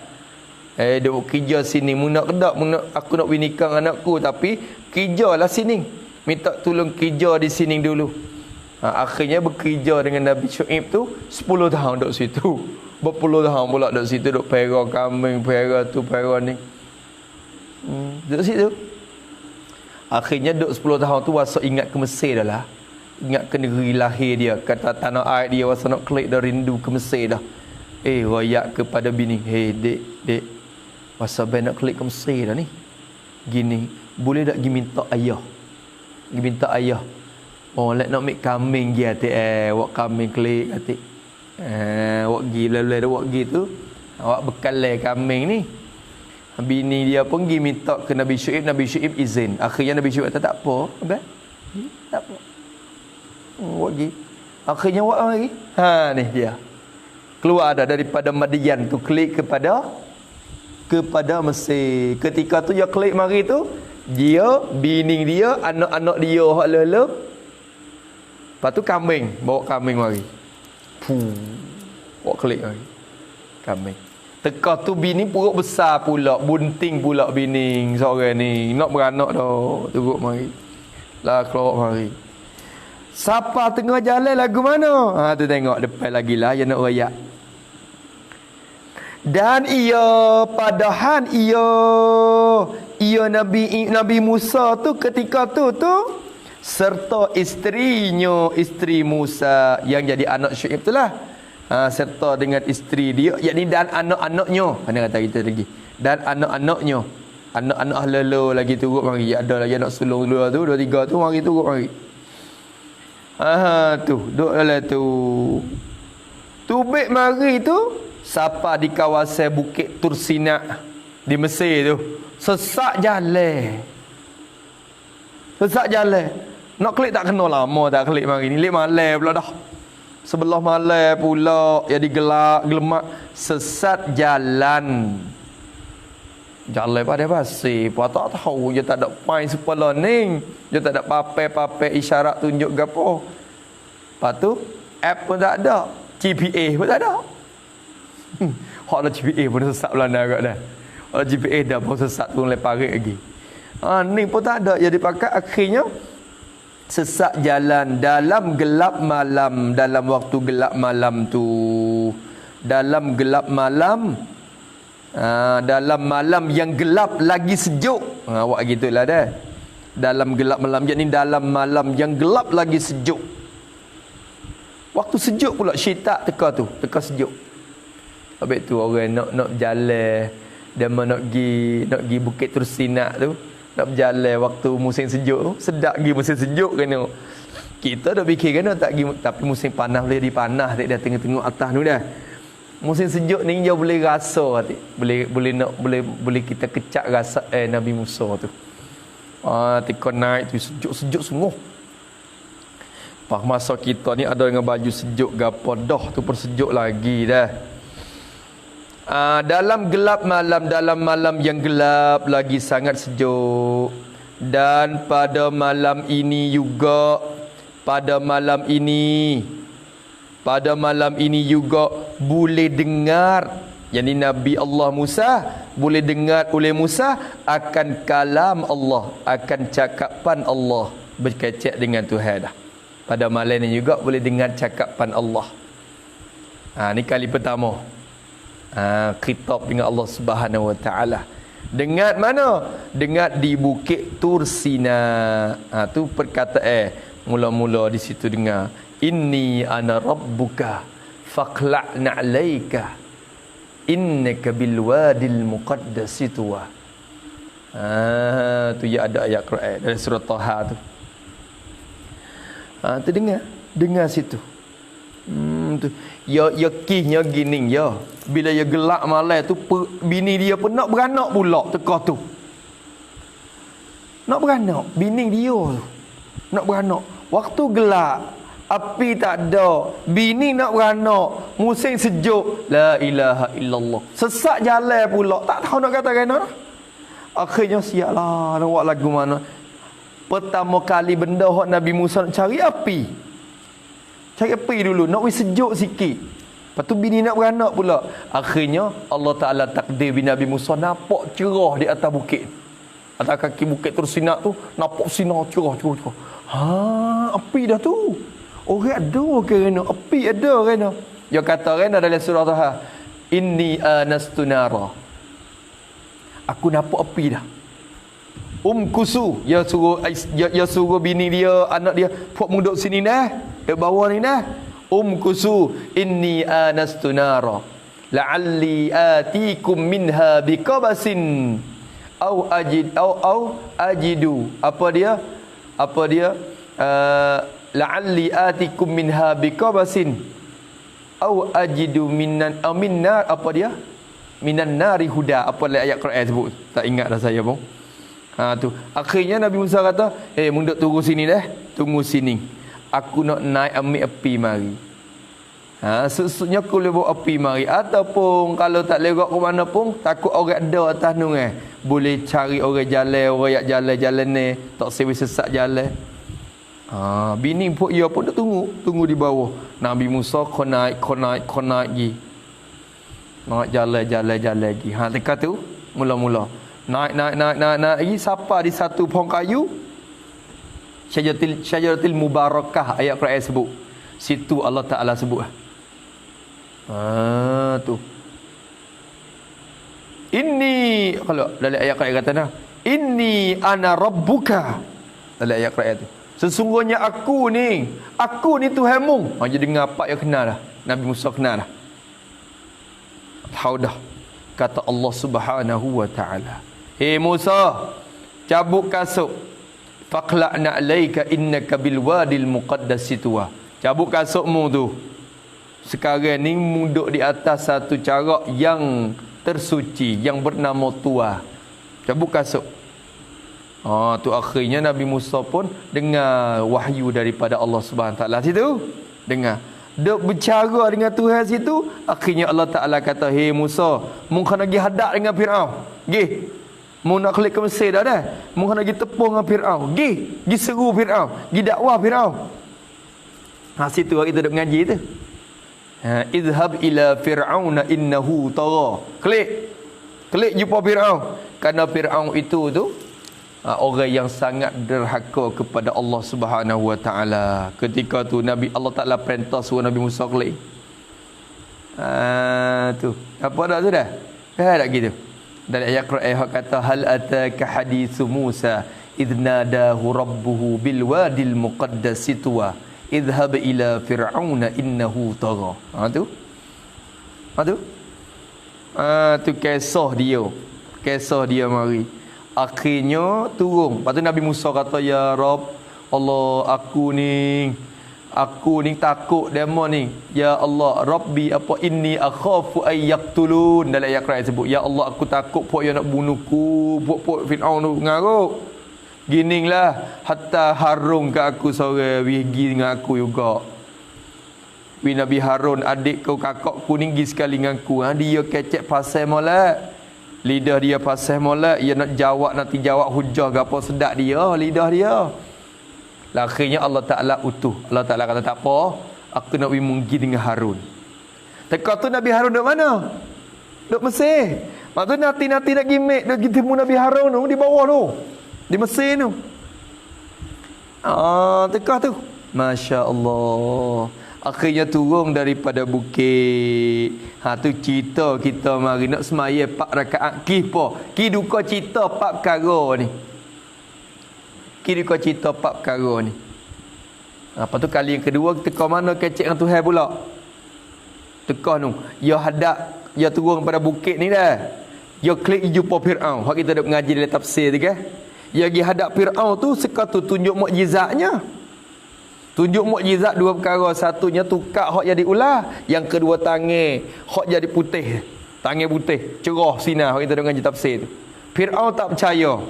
Speaker 1: Duk kerja sini. Mu nak kedak. Aku nak nikah dengan anakku. Tapi kerja lah sini. Minta tolong kerja di sini dulu. Akhirnya bekerja dengan Nabi Syuaib tu 10 tahun duduk situ. Berpuluh tahun pula duduk situ, duduk pera kambing, pera tu, pera ni. Duduk situ. Akhirnya duduk 10 tahun tu wasa ingat ke Mesir dah lah. Ingat ke negeri lahir dia, kata tanah air dia, wasa nak klik dah, rindu ke Mesir dah. Royak kepada bini, dek, wasa ben nak klik ke Mesir dah ni. Gini, boleh tak pergi minta ayah? Pergi minta ayah. Let nak make kambing dia wak kambing klik kata. Wak gi lalu wak gi tu. Awak bekalai kambing ni. Bini dia pun pergi minta ke Nabi Syuaib izin. Akhirnya Nabi Syuaib kata tak apa, abang. Tak apa. Wak gi. Akhirnya wak lagi. Ni dia. Keluar dah daripada Madian tu klik kepada Mesir. Ketika tu dia klik mari tu, dia, bini dia, anak-anak dia hak lele. Lepas tu kambing, bawa kambing mari. Bawa klik mari. Kambing. Teka tu bini perut besar pula, bunting pula bini seorang ni. Nak beranak dah, turut mari. Lah keluar mari. Siapa tengah jalan lagu mana? Tu tengok depan lagi lah yang nak royak. Dan padahal Nabi Musa tu ketika tu serta isterinya, isteri Musa yang jadi anak Syuaib itulah. Serta dengan isteri dia, yakni dan anak-anaknya. Mana kata kita lagi? Dan anak-anaknya. Anak-anak lelo lagi turut mari. Ada lagi anak sulung dua tu, 2 3 tu mari turut mari. Tu, duk dalam tu. Tubik mari tu siapa di kawasan Bukit Tursina di Mesir tu. Sesak jalan. Nak klik tak kena lama tak klik mari ni. Lek malam pula dah. Sebelah malam pula jadi gelemak sesat jalan. Jalan pada pasir. Apa tak tahu dia tak ada pain sepala ni. Dia tak ada papai isyarat tunjuk gapo. Lepas tu app pun tak ada. GPA pun tak ada. Hak ada GPA pun sesat Belanda agak dah. Kalau GPA dah pun sesat pun leparik lagi. Ni pun tak ada. Jadi pakai akhirnya sesat jalan dalam gelap malam, dalam waktu gelap malam tu, dalam gelap malam, dalam malam yang gelap lagi sejuk. Awak gitulah dah. Dalam gelap malam, yakni dalam malam yang gelap lagi sejuk. Waktu sejuk pula syitak teka sejuk. Habis tu orang nak jalan, dia nak pergi Bukit Tursina tu. Nak berjalan waktu musim sejuk tu. Sedap pergi musim sejuk kena. Kita dah fikir kena tak pergi, tapi musim panas boleh dipanah tak dah tengok atas tu dah. Musim sejuk ni dia boleh rasa tak? Boleh kita kecak rasa Nabi Musa tu. Teka naik tu sejuk semua. Pas masa kita ni ada dengan baju sejuk gapo dah tu pun sejuk lagi dah. Dalam gelap malam, dalam malam yang gelap lagi sangat sejuk. Dan pada malam ini juga, pada malam ini juga boleh dengar, yakni Nabi Allah Musa boleh dengar oleh Musa akan kalam Allah, akan cakapan Allah, berkecek dengan Tuhan dah. Pada malam ini juga boleh dengar cakapan Allah. Ni kali pertama. Khitab dengan Allah Subhanahu Wa Taala. Dengar mana? Dengar di Bukit Tursina. Tu perkataan mula-mula di situ dengar. Inni ana rabbuka faqla'na 'alaika innaka bil wadil muqaddasi tuwa. Tu ya ada ayat Quran dari surah Taha tu. Tu dengar situ. Tu ya kisnya gini ya. Bila ya gelap malam tu bini dia pun nak beranak pula teka tu. Nak beranak bini dia tu. Nak beranak waktu gelap, api tak ada, bini nak beranak, musim sejuk, la ilaha illallah. Sesak jalan pula, tak tahu nak kata kena. Akhirnya siaplah nak buat lagu mana. Pertama kali benda hak Nabi Musa nak cari api. Cari api dulu, nak wis sejuk sikit. Lepas tu bini nak beranak pula. Akhirnya Allah Ta'ala takdir bini Nabi Musa nampak cerah di atas bukit. Atas kaki Bukit Tursina tu nampak sinar cerah. Api dah tu. Orang ada kerana api ada kerana. Dia kata kerana dalam surah Taha, inni anastu nara. Aku nampak api dah. Kusu, dia suruh bini dia, anak dia, puak muduk sini dah, di bawah ni dah. Kusu, inni anastu nara. La'alli atikum minha biqabasin au ajidu. Apa dia? La'alli atikum minha biqabasin au ajidu minnar. Apa dia? Minan nari huda. Apa ayat Quran sebut? Tak ingat dah saya pun. Tu. Akhirnya Nabi Musa kata, munduk tunggu sini dah. Tunggu sini. Aku nak naik ambil api mari. Sesudahnya aku boleh bawa api mari. Ataupun kalau tak lerak ke mana pun, takut orang ada atas tu boleh cari orang jalan, orang yang jalan ni. Tak sewi sesak jalan. Bini pun ia pun dah tunggu di bawah. Nabi Musa kau naik lagi. Naik jalan lagi. Dekat tu mula-mula naik lagi sampai di satu pohon kayu. Syajaratil mubarakah, ayat Quran sebut. Situ Allah Taala sebut. Tu. Inni, kalau dalam ayat Quran kata nah, inni ana rabbuka. Dalam ayat Quran tu. Sesungguhnya aku ni Tuhanmu. Jadi dengar apa yang kenal dah. Nabi Musa kenal dah. Tahu dah. Kata Allah Subhanahu wa taala, Musa, cabut kasut. Faqla'na 'alaika innaka bil wadil muqaddas tuwa. Cabut kasutmu tu. Sekarang ni duduk di atas satu carak yang tersuci, yang bernama Tua. Cabut kasut. Tu akhirnya Nabi Musa pun dengar wahyu daripada Allah Subhanahu taala situ. Dengar. Duk bercara dengan Tuhan situ, akhirnya Allah Taala kata, Musa, mu kena pergi hadap dengan Firaun. Gi. Mu nak klik ke Mesir dah. Mu kena pergi tepung dengan Firaun. Gi seru Firaun, gi dakwah Firaun. Situ kita duk ngaji tu. Izhab ila fir'auna innahu tagha. Klik jumpa Firaun. Kerana Firaun itu tu orang yang sangat derhaka kepada Allah Subhanahu wa taala. Ketika tu Allah Taala perintah suruh Nabi Musa klik. Tu. Apa dah tu dah? Tak gitu. Dalam ayat Quran kata hal ataka haditsu Musa idnadahu rabbuhu bil wadil muqaddas tuwa. Idhhab ila fir'auna innahu tagha. Tu. Tu kisah dia mari. Akhirnya turun. Lepas tu Nabi Musa kata, ya Rabb, Allah, aku ni takut demo ni. Ya Allah, Rabbi apa inni akhafu ay yaqtulun. Dalam ayat Quran sebut, ya Allah, aku takut puak yang nak bunuhku, puak Firaun tu ngaruk. Gininglah hatta Harun ke aku seorang pergi dengan aku juga. Nabi Harun, adik kau kakakku ni pergi sekali dengan aku. Dia kecek pasal molek. Lidah dia pasal molek, ia nak jawab hujah ke apa, sedap dia lidah dia. Akhirnya Allah Taala utuh. Allah Taala kata tak apa, aku nak pergi dengan Harun. Teka tu Nabi Harun duduk mana? Duduk Mesir. Maksud nanti nak gimik duk ketemu Nabi Harun tu di bawah tu. Di Mesir tu. Teka tu. Masya-Allah. Akhirnya turun daripada bukit. Tu cerita kita mari nak semaya 4 rakaat ki duka cerita 4 perkara ni. Ki duka cerita 4 perkara ni. Lepas tu kali yang kedua teka mana kecek dengan Tuhan pula. Teka tu. Ya turun pada bukit ni dah. Ya klik jumpa Firaun. Hak kita dah mengaji dalam tafsir tu kan. Ya pergi hadap Firaun tu sekatu tunjuk mukjizatnya. Tunjuk mukjizat 2 perkara. Satunya tukar hak jadi ular, yang kedua tangan hak jadi putih. Tangan putih, cerah sinar. Hak kita dah mengaji tafsir tu. Firaun tak percaya.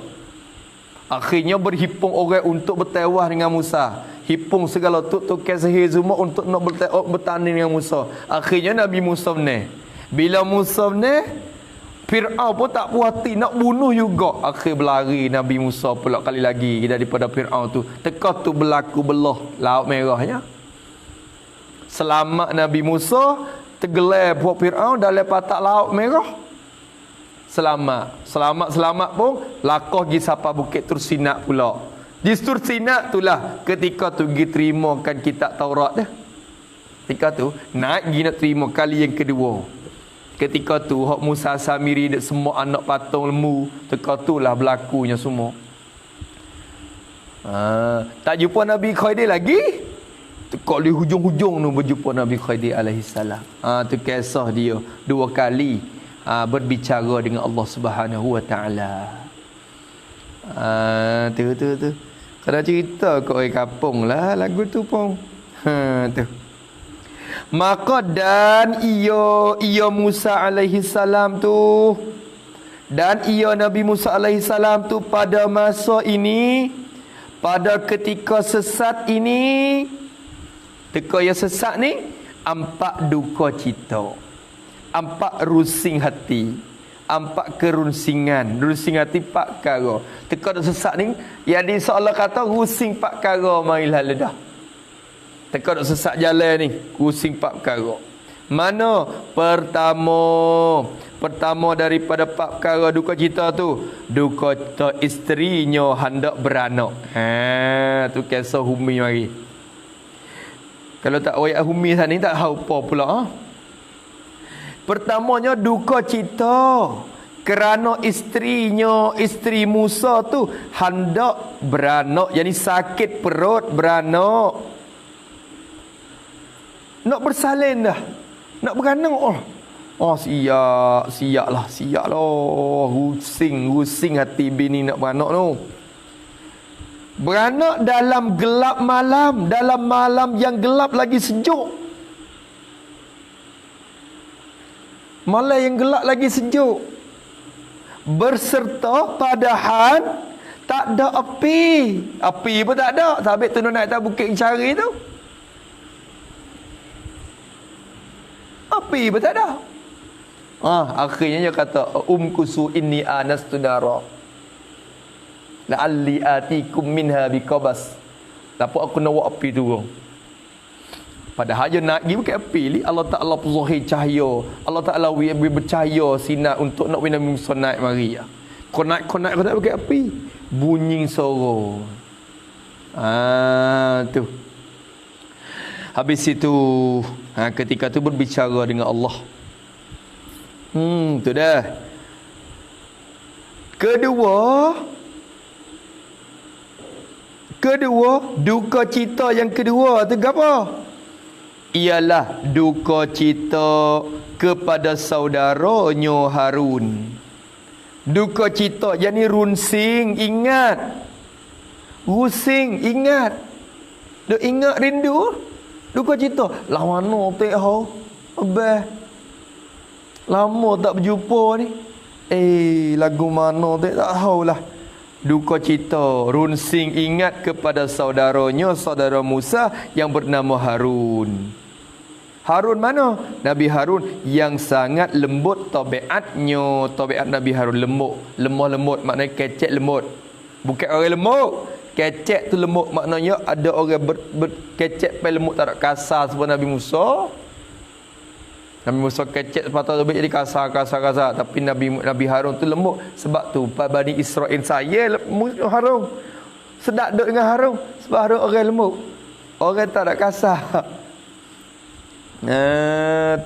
Speaker 1: Akhirnya berhimpun orang untuk bertawah dengan Musa. Himpun segala tukar sihir semua untuk nak bertanding dengan Musa. Akhirnya Nabi Musa ni. Bila Musa ni, Fir'aun pun tak puas hati, nak bunuh juga. Akhir berlari Nabi Musa pula kali lagi daripada Fir'aun tu. Teka tu berlaku belah Laut Merahnya. Selamat Nabi Musa, tergelar buat Fir'aun dalam patak Laut Merah. Selamat pun lakoh pergi sampai Bukit Tursinak pula. Di Sur Sina itulah ketika tu pergi terimakan kitab Taurat dah. Ketika tu naik pergi nak terima kali yang kedua. Ketika tu hak Musa Samiri dek semua anak patung lembu, teka tulah berlakunya semua. Tak jumpa Nabi Khidir lagi. Teka di hujung-hujung tu berjumpa Nabi Khidir alaihi salam. Tu kisah dia dua kali berbicara dengan Allah Subhanahu wa taala. Tu. Kalau cerita kat orang kampung lah lagu tu pun. Tu. Maka dan ia Musa alaihi salam tu, dan ia Nabi Musa alaihi salam tu pada masa ini, pada ketika sesat ini, ketika ia sesat ni, ampak duka cita, ampak rusing hati, ampak kerunsingan, rusing hati pak perkara. Teka dak sesat ni, yang di seolah kata rusing pak perkara marilah ledah. Teka dak sesat jalan ni, rusing pak perkara. Mana pertama daripada pak perkara duka cita tu, duka cita isterinya hendak beranak. Tu kisah Humi mari. Kalau tak ayat Humi sana ni tak tahu apa pula. Pertamanya duka cita kerana isteri Musa tu hendak beranak, yakni sakit perut beranak. Nak bersalin dah, nak beranak. Siap lah. Rusing hati bini nak beranak tu. Beranak dalam gelap malam, dalam malam yang gelap lagi sejuk. Malam yang gelap lagi sejuk. Berserta padahal tak ada api. Api pun tak ada. Sabit tu naik atas bukit cari tu. Api pun tak ada. Akhirnya dia kata, kusu inni anastu nara la'alli atikum minha biqabas. Tapi aku nak buat api tu. Padahal dia nak pergi bukan api ni. Allah Ta'ala zahir cahaya. Allah Ta'ala beri bercahaya sinar untuk nak Nabi Musa naik mari. Kau naik pakai api. Bunyi suara. Tu. Habis itu ketika tu berbicara dengan Allah. Tu dah. Kedua, duka cita yang kedua tu apa? Ialah duka cita kepada saudaranya Harun. Duka cita yakni runsing, ingat. Rusing, ingat. Duk ingat rindu. Duka cita. Lah mana tak tahu. Abah. Lama tak berjumpa ni. Lagu mana tak tahulah. Duka cita, runsing ingat kepada saudaranya, saudara Musa yang bernama Harun. Harun mana? Nabi Harun yang sangat lembut tabiatnya. Tabiat Nabi Harun lemah lembut, maknanya kecek lembut. Bukan orang lembut. Kecek tu lembut, maknanya ada orang berkecek pai lembut, tak ada kasar seperti Nabi Musa. Nabi Musa kecek sepatah tu jadi kasar. Tapi Nabi Harun tu lembut. Sebab tu Bani Israel saya Harun sedap duduk dengan Harun. Sebab Harun orang lembut, orang tak ada kasar.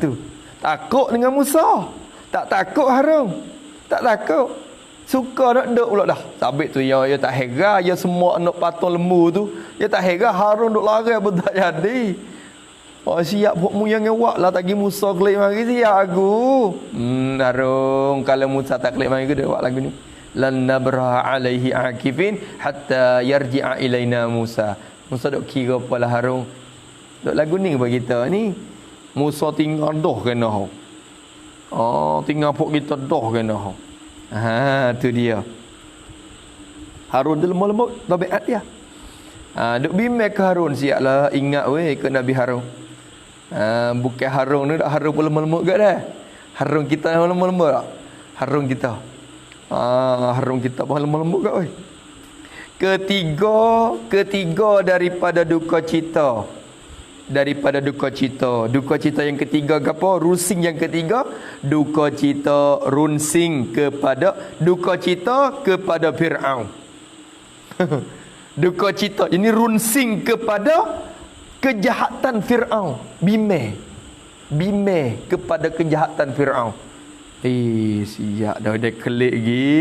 Speaker 1: Tu takut dengan Musa, tak takut Harun, tak takut, suka nak duduk pula dah. Sabit tu ya tak heran, ya semua anak patung lembu tu, ya tak heran Harun duduk lari pun tak jadi. Siap buat muyang awak lah, tak pergi Musa klik mari siap aku. Harun kalau Musa tak klik mari dia buat lagu ni. Lan nabraha alaihi akifin hatta yarji'a ilaina Musa. Musa duk kira apalah Harun. Duk lagu ni bagi kita ni. Musa tinggal dah kena hau. Tinggal pok kita dah kena hau. Tu dia. Harun tu lemah-lemah tabiat dia. Duk bimbang ke Harun, siaplah ingat weh ke Nabi Harun. Bukan Harun ni, Harun pun lemah-lemah juga dah. Harun kita lemah-lemah tak? Harun kita pun lemah-lemah juga weh. Ketiga daripada duka cita. Duka cita yang ketiga apa? Rusing yang ketiga, duka cita runsing kepada Firaun. Duka cita. Ini runsing kepada kejahatan Fir'aun. Bimeh kepada kejahatan Fir'aun. Siap dah. Dia kelik lagi.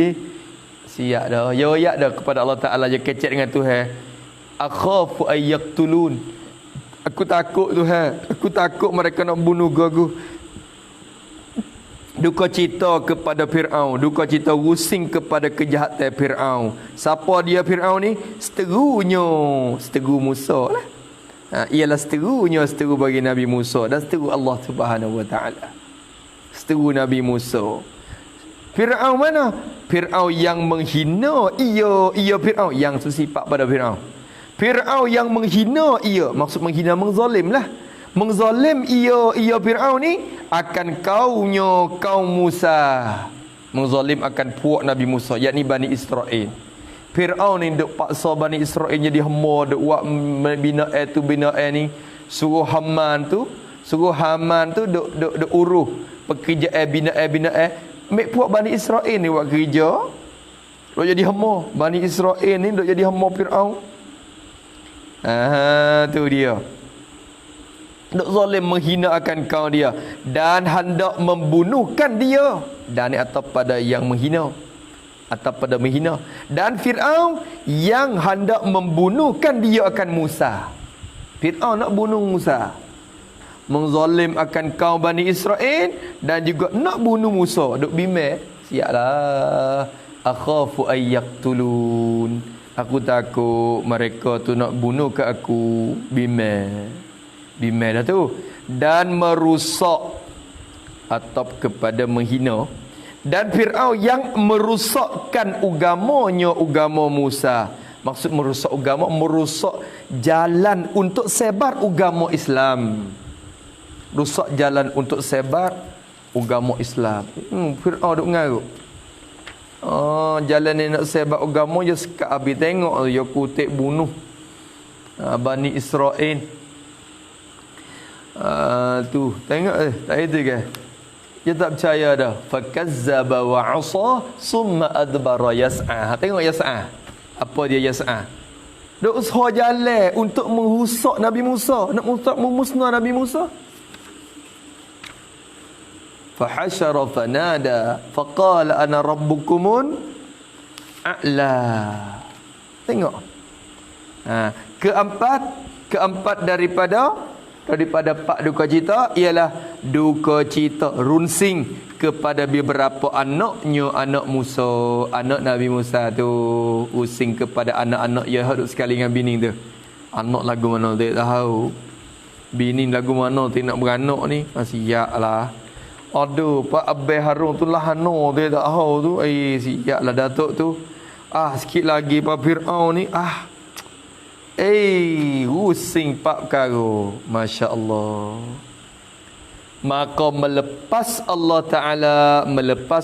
Speaker 1: Siap dah. Yoyak dah kepada Allah Ta'ala. Dia kecek dengan Tuhan. Akhafu ayyaktulun. Aku takut Tuhan. Aku takut mereka nak bunuh aku. Duka cita kepada Fir'aun. Duka cita rusing kepada kejahatan Fir'aun. Siapa dia Fir'aun ni? Seteru Musa lah. Ialah seteru bagi Nabi Musa. Dan seteru Allah Subhanahu Wa Ta'ala. Seteru Nabi Musa. Fir'aun mana? Fir'aun yang menghina ia Fir'aun yang sesifat pada Fir'aun. Fir'aun yang menghina ia. Maksud menghina, mengzalim lah. Mengzalim ia Fir'aun ni akan kaum Musa. Mengzalim akan puak Nabi Musa, yakni Bani Israel. Fir'aun ni duk paksa Bani Israel jadi hamba, duk buat bina'ah ni. Suruh Haman tu duk uruh pekerjaan bina'ah. Mek puak Bani Israel ni buat kerja, duk jadi hamba. Bani Israel ni duk jadi hamba Fir'aun. Tu dia. Duk zalim menghina akan kau dia dan hendak membunuhkan dia. Dan ni atau pada yang menghina. Dan Fir'aun yang hendak membunuhkan dia akan Musa. Fir'aun nak bunuh Musa. Mengzalim akan kaum Bani Israel dan juga nak bunuh Musa. Duk bimbang. Siaplah. Akhafu ayyaktulun. Aku takut mereka tu nak bunuh ke aku. Bimbang dah tu. Dan merusak atau kepada menghina. Dan Fir'aun yang merusakkan agama Musa. Maksud merusak agama, merusak jalan untuk sebar agama Islam. Rusak jalan untuk sebar agama Islam. Fir'aun duk ngaruk. Jalan ni nak sebar agama, dia sekat habis tengok dia kutip bunuh Bani Israel. Tu tengok tak itu ke? Dia tak percaya dah. Fakazzaba wa 'asa summa adbara yas'a. Tengok yas'a. Apa dia yas'a? Duk usaha jalan untuk menghusak Nabi Musa, nak memusnah Nabi Musa. Fahashara fanada faqala ana rabbukumun a'la. Tengok. Keempat daripada pak duka cita ialah duka cita runsing kepada beberapa anak Musa, anak Nabi Musa tu. Rusing kepada anak-anak ya hadut sekali dengan bini tu. Anak lagu mana tak tahu. Bini lagu mana tak nak beranak ni. Siaplah. Aduh, Pak Abel Harun tu lah dia tak tahu tu. Siaplah Datuk tu. Sikit lagi Pak Fir'aun ni. Rusing pak perkara. Masya Allah. Maka melepas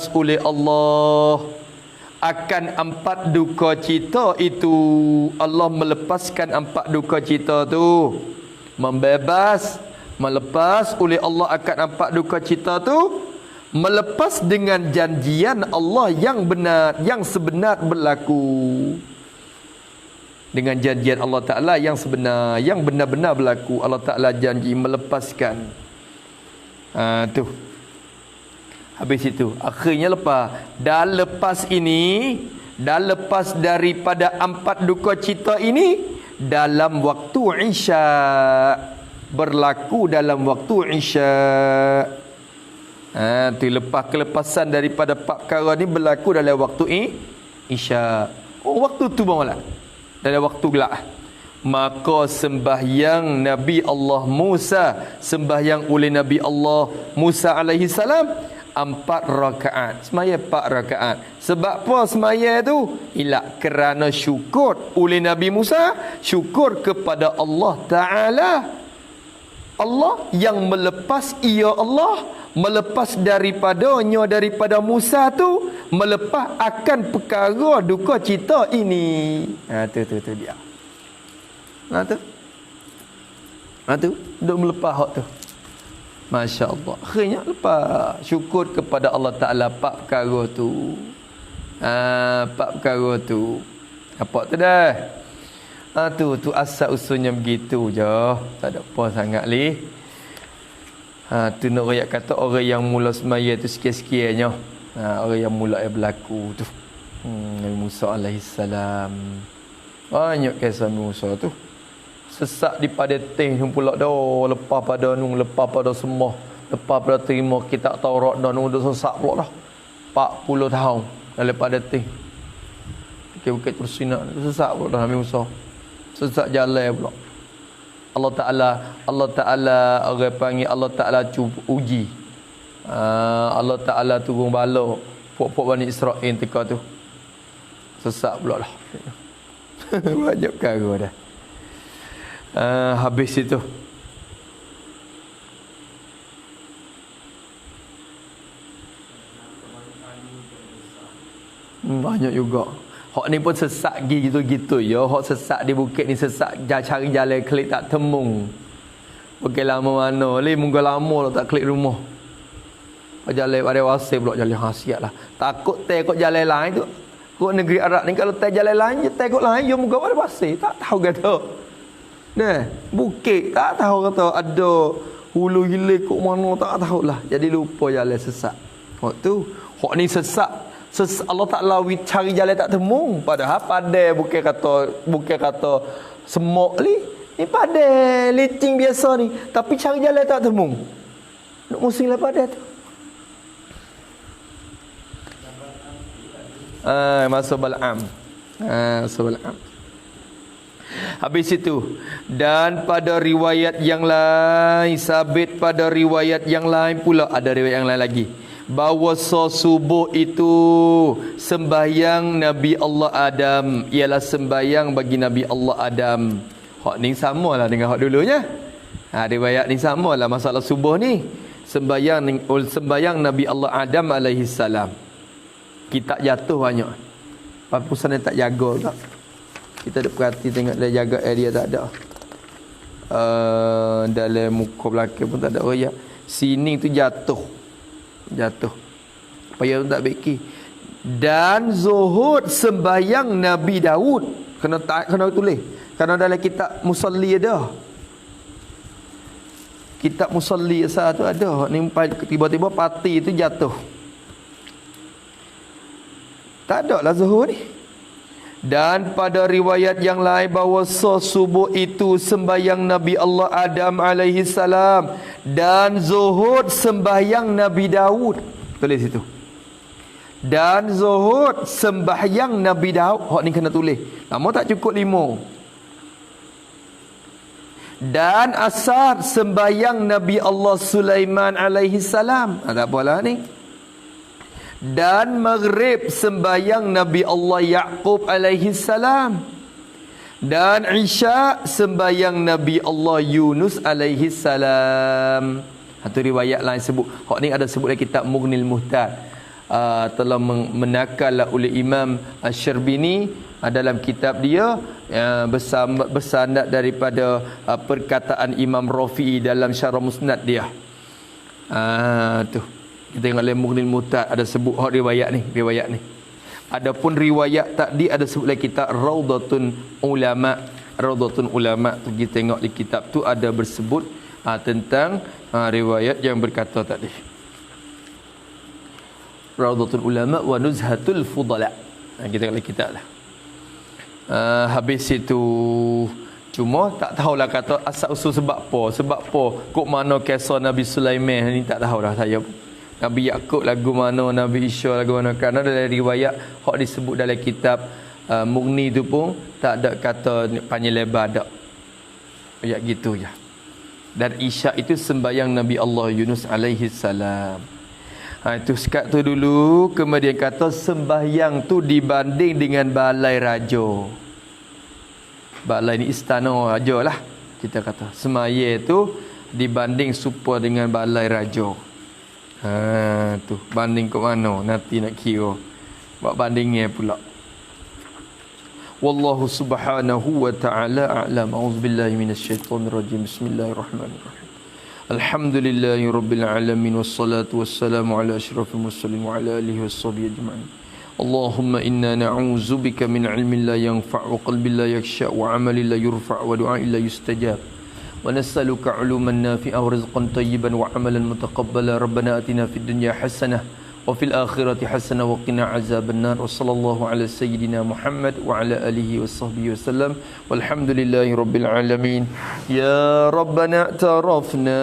Speaker 1: oleh Allah akan 4 duka cita itu. Allah melepaskan 4 duka cita tu. Melepas oleh Allah akan 4 duka cita tu. Melepas dengan janjian Allah yang benar, yang sebenar berlaku. Dengan janjian Allah Ta'ala yang sebenar, yang benar-benar berlaku. Allah Ta'ala janji melepaskan. Tu. Habis itu. Akhirnya lepas. Dan lepas daripada 4 duka cita ini, dalam waktu Isya. Berlaku dalam waktu Isya. Tu lepas kelepasan daripada 4 perkara ni berlaku dalam waktu Isya. Waktu tu bawalah. Dalam waktu gelap. Maka sembahyang Nabi Allah Musa, sembahyang oleh Nabi Allah Musa alaihi salam 4 rakaat. Semaya 4 rakaat. Sebab apa semaya tu? Kerana syukur oleh Nabi Musa, syukur kepada Allah Ta'ala. Allah yang melepas melepas daripada Musa tu, melepas akan perkara duka cita ini. Tu dia. Tu duk melepas hak tu. Masya Allah. Akhirnya lepas syukur kepada Allah Ta'ala 4 perkara tu. 4 perkara tu. Apa tu dah? Tu asal usulnya begitu je. Tak ada apa sangat li. Tu nak rakyat kata orang yang mula semaya tu sikit-sikitnya. Orang yang mula berlaku tu. Nabi Musa alaihissalam. Banyak kisah Musa tu. Sesak di pada teh pula dah. Lepas pada lepas pada semua. Lepas pada terima kitab Taurat dan dah sesak pula dah. 40 tahun daripada teh. Bukit-bukit tersinak sesak pula dah Nabi Musa. Sesak jalan pula. Allah Ta'ala orang panggil Allah Ta'ala uji. Allah Ta'ala turun bala puak-puak Bani Israel teka tu. Sesak pula lah. Banyak perkara dah. Habis itu banyak juga. Hak ni pun sesak gitu-gitu ya. Hak sesak di bukit ni sesak cari jalan klik tak temung. Bukit lama mana li mungkin lama lah tak klik rumah. Jalan pada wasir pula jalan hasiat lah. Takut tekok jalan lain tu. Kok negeri Arab ni kalau jalan lain je tekok lain je muka pada pasir. Tak tahu kata. Nah, bukit tak tahu kata ada hulu hilir kok mana tak tahulah. Jadi lupa jalan sesak. Hak tu, hak ni sesak. Allah Ta'ala cari jalan tak temu. Padahal padai bukan kata semok ni. Ni padai licin biasa ni. Tapi cari jalan tak temu. Nak musim lah padai tu. Masa Bal'am. Habis itu. Dan pada riwayat yang lain. Sabit pada riwayat yang lain pula. Ada riwayat yang lain lagi. Bahawa subuh itu sembahyang Nabi Allah Adam ialah sembahyang bagi Nabi Allah Adam. Hak ni samalah dengan hak dulunya. Riwayat ni samalah masalah subuh ni. Sembahyang Nabi Allah Adam alaihi salam. Kita jatuh banyak. Papusan dia tak jaga tak. Kita ada perhati tengok dia jaga area tak ada. Dalam muka belakang pun tak ada royak. Sini tu jatuh. Payah tu tak beki. Dan zuhud sembahyang Nabi Daud. Kena tulis. Kerana dalam kitab Musalli ada. Kitab Musalli satu ada. Ni tiba-tiba pati tu jatuh. Tak ada lah zuhud ni. Dan pada riwayat yang lain bahawa subuh itu sembahyang Nabi Allah Adam alaihi salam dan zuhud sembahyang Nabi Daud. Tulis itu. Dan zuhud sembahyang Nabi Daud. Hak ni kena tulis. Lama tak cukup 5. Dan asar sembahyang Nabi Allah Sulaiman alaihi salam. Tak apalah ni. Dan maghrib sembahyang Nabi Allah Yaqub alaihi salam. Dan isya sembahyang Nabi Allah Yunus alaihi salam. Satu riwayat lain sebut. Hak ni ada sebut dalam kitab Mughnil Muhtar. Telah menakal oleh Imam Asy-Syarbini dalam kitab dia bersandar daripada perkataan Imam Rafi'i dalam Syarah Musnad dia. Tu kita tengok dalam Mughnil Muhtar ada sebut riwayat ni. Adapun riwayat tadi ada sebut dalam kitab Raudhatun Ulama tu kita tengok di kitab tu ada bersebut tentang riwayat yang berkata tadi. Raudhatul Ulama wa Nuzhatul Fudala. Kita tengok di kitab lah. Habis itu cuma tak tahulah kata asal usul sebab apa kok mana kisah Nabi Sulaiman ni tak tahu dah saya pun. Nabi Yaqub lagu mana, Nabi Isya lagu mana. Kerana dalam riwayat hak disebut dalam kitab Mughni tu pun tak ada kata panjang lebar tak. Ya gitu je. Dan Isya itu sembahyang Nabi Allah Yunus alaihi salam. Itu sekat tu dulu. Kemudian kata sembahyang tu dibanding dengan balai raja. Balai ni istana raja lah. Kita kata semaya tu dibanding supaya dengan balai raja. Tu banding ke mana nanti nak kira. Buat bandingnya pula. Wallahu subhanahu wa ta'ala a'lam. A'udzubillahi minasyaitonir rajim. Bismillahirrahmanirrahim. Alhamdulillahi rabbil alamin wassalatu wassalamu ala asyrafil mursalin wa ala alihi washabihi ajma'in. اللهم إنا نعوذ بك من علم لا ينفع وقلب لا يخشع وعمل لا يرفع ودعاء لا يستجاب ونسألك علوما نافعا ورزقا طيبا وعملا متقبلا ربنا آتنا في الدنيا حسنة وفي الآخرة حسنة وقنا عذاب النار وصلى الله على سيدنا محمد وعلى آله وصحبه وسلم والحمد لله رب العالمين. يا ربنا اعترفنا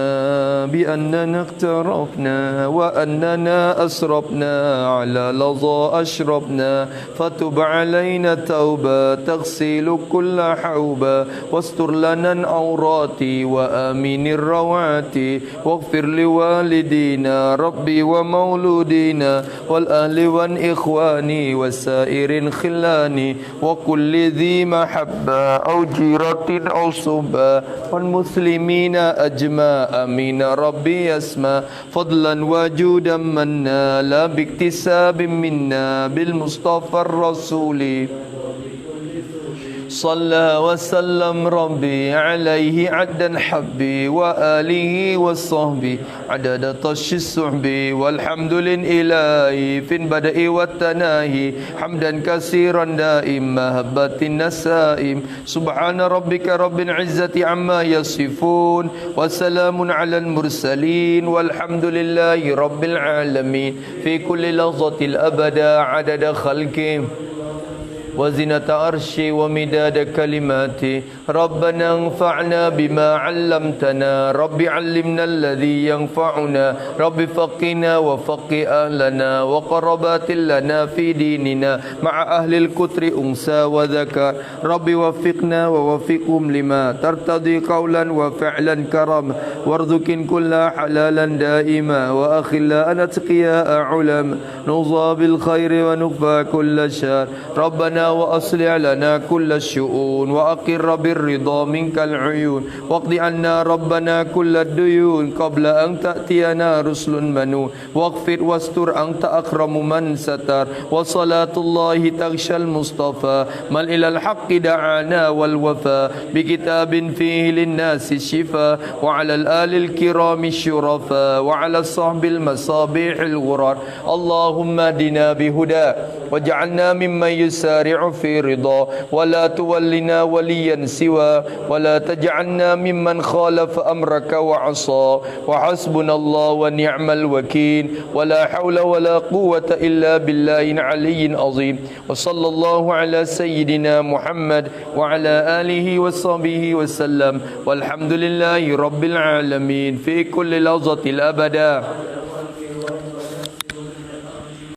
Speaker 1: بأننا اقترفنا وأننا أسرفنا على لظى أشربنا فتب علينا توبة تغسل كل حوبة واستر لنا العورات وآمن الروعات واغفر لوالدينا ربي ومولودي والأهل والإخوان وسائر خلان وكل ذي محبة أو جيرة أو صبا والمسلمين أجمع أمين ربي يسمع فضلا وجودا منا لا باكتساب منا بالمصطفى الرسول صلى وسلم ربي عليه عدا حبي وآله وصحبه عدد طش السحب والحمد لله في البدء والتناهي حمدا كثيرا دائم مهبة النسائم سبحان ربك رب العزة عما يصفون وسلام على المرسلين والحمد لله رب العالمين في كل لحظة الأبدا عدد خلقه وزنة عرشي ومداد كلماتي ربنا انفعنا بما علمتنا رب علمنا الذي ينفعنا رب فقنا وفق أهلنا وقربات لنا في ديننا مع أهل الكتر أنثى وذكر رب وفقنا ووفقهم لما ترتضي قولا وفعلا كرم وارزق كل حلالا دائما وأخلا أتقياء علم نوصى بالخير ونكفى كل شر ربنا وأصلح لنا كل الشؤون وأقر بالرضا منك العيون واقض عنا ربنا كل الديون قبل أن تأتينا رسل منون واغفر واستر أنت أكرم من ستر وصلاة الله تغشى المصطفى من إلى الحق دعانا والوفاء بكتاب فيه للناس الشفاء وعلى الآل الكرام الشرفاء وعلى الصحب المصابيح الغرار اللهم اهدنا بهدى واجعلنا ممن يسارع في رضا ولا تولنا وليا سوى ولا تجعلنا ممن خالف أمرك وعصى وحسبنا الله ونعم الوكيل ولا حول ولا قوة إلا بالله العلي العظيم وصلى الله على سيدنا محمد وعلى آله وصحبه وسلم والحمد لله رب العالمين في كل لحظة الأبدا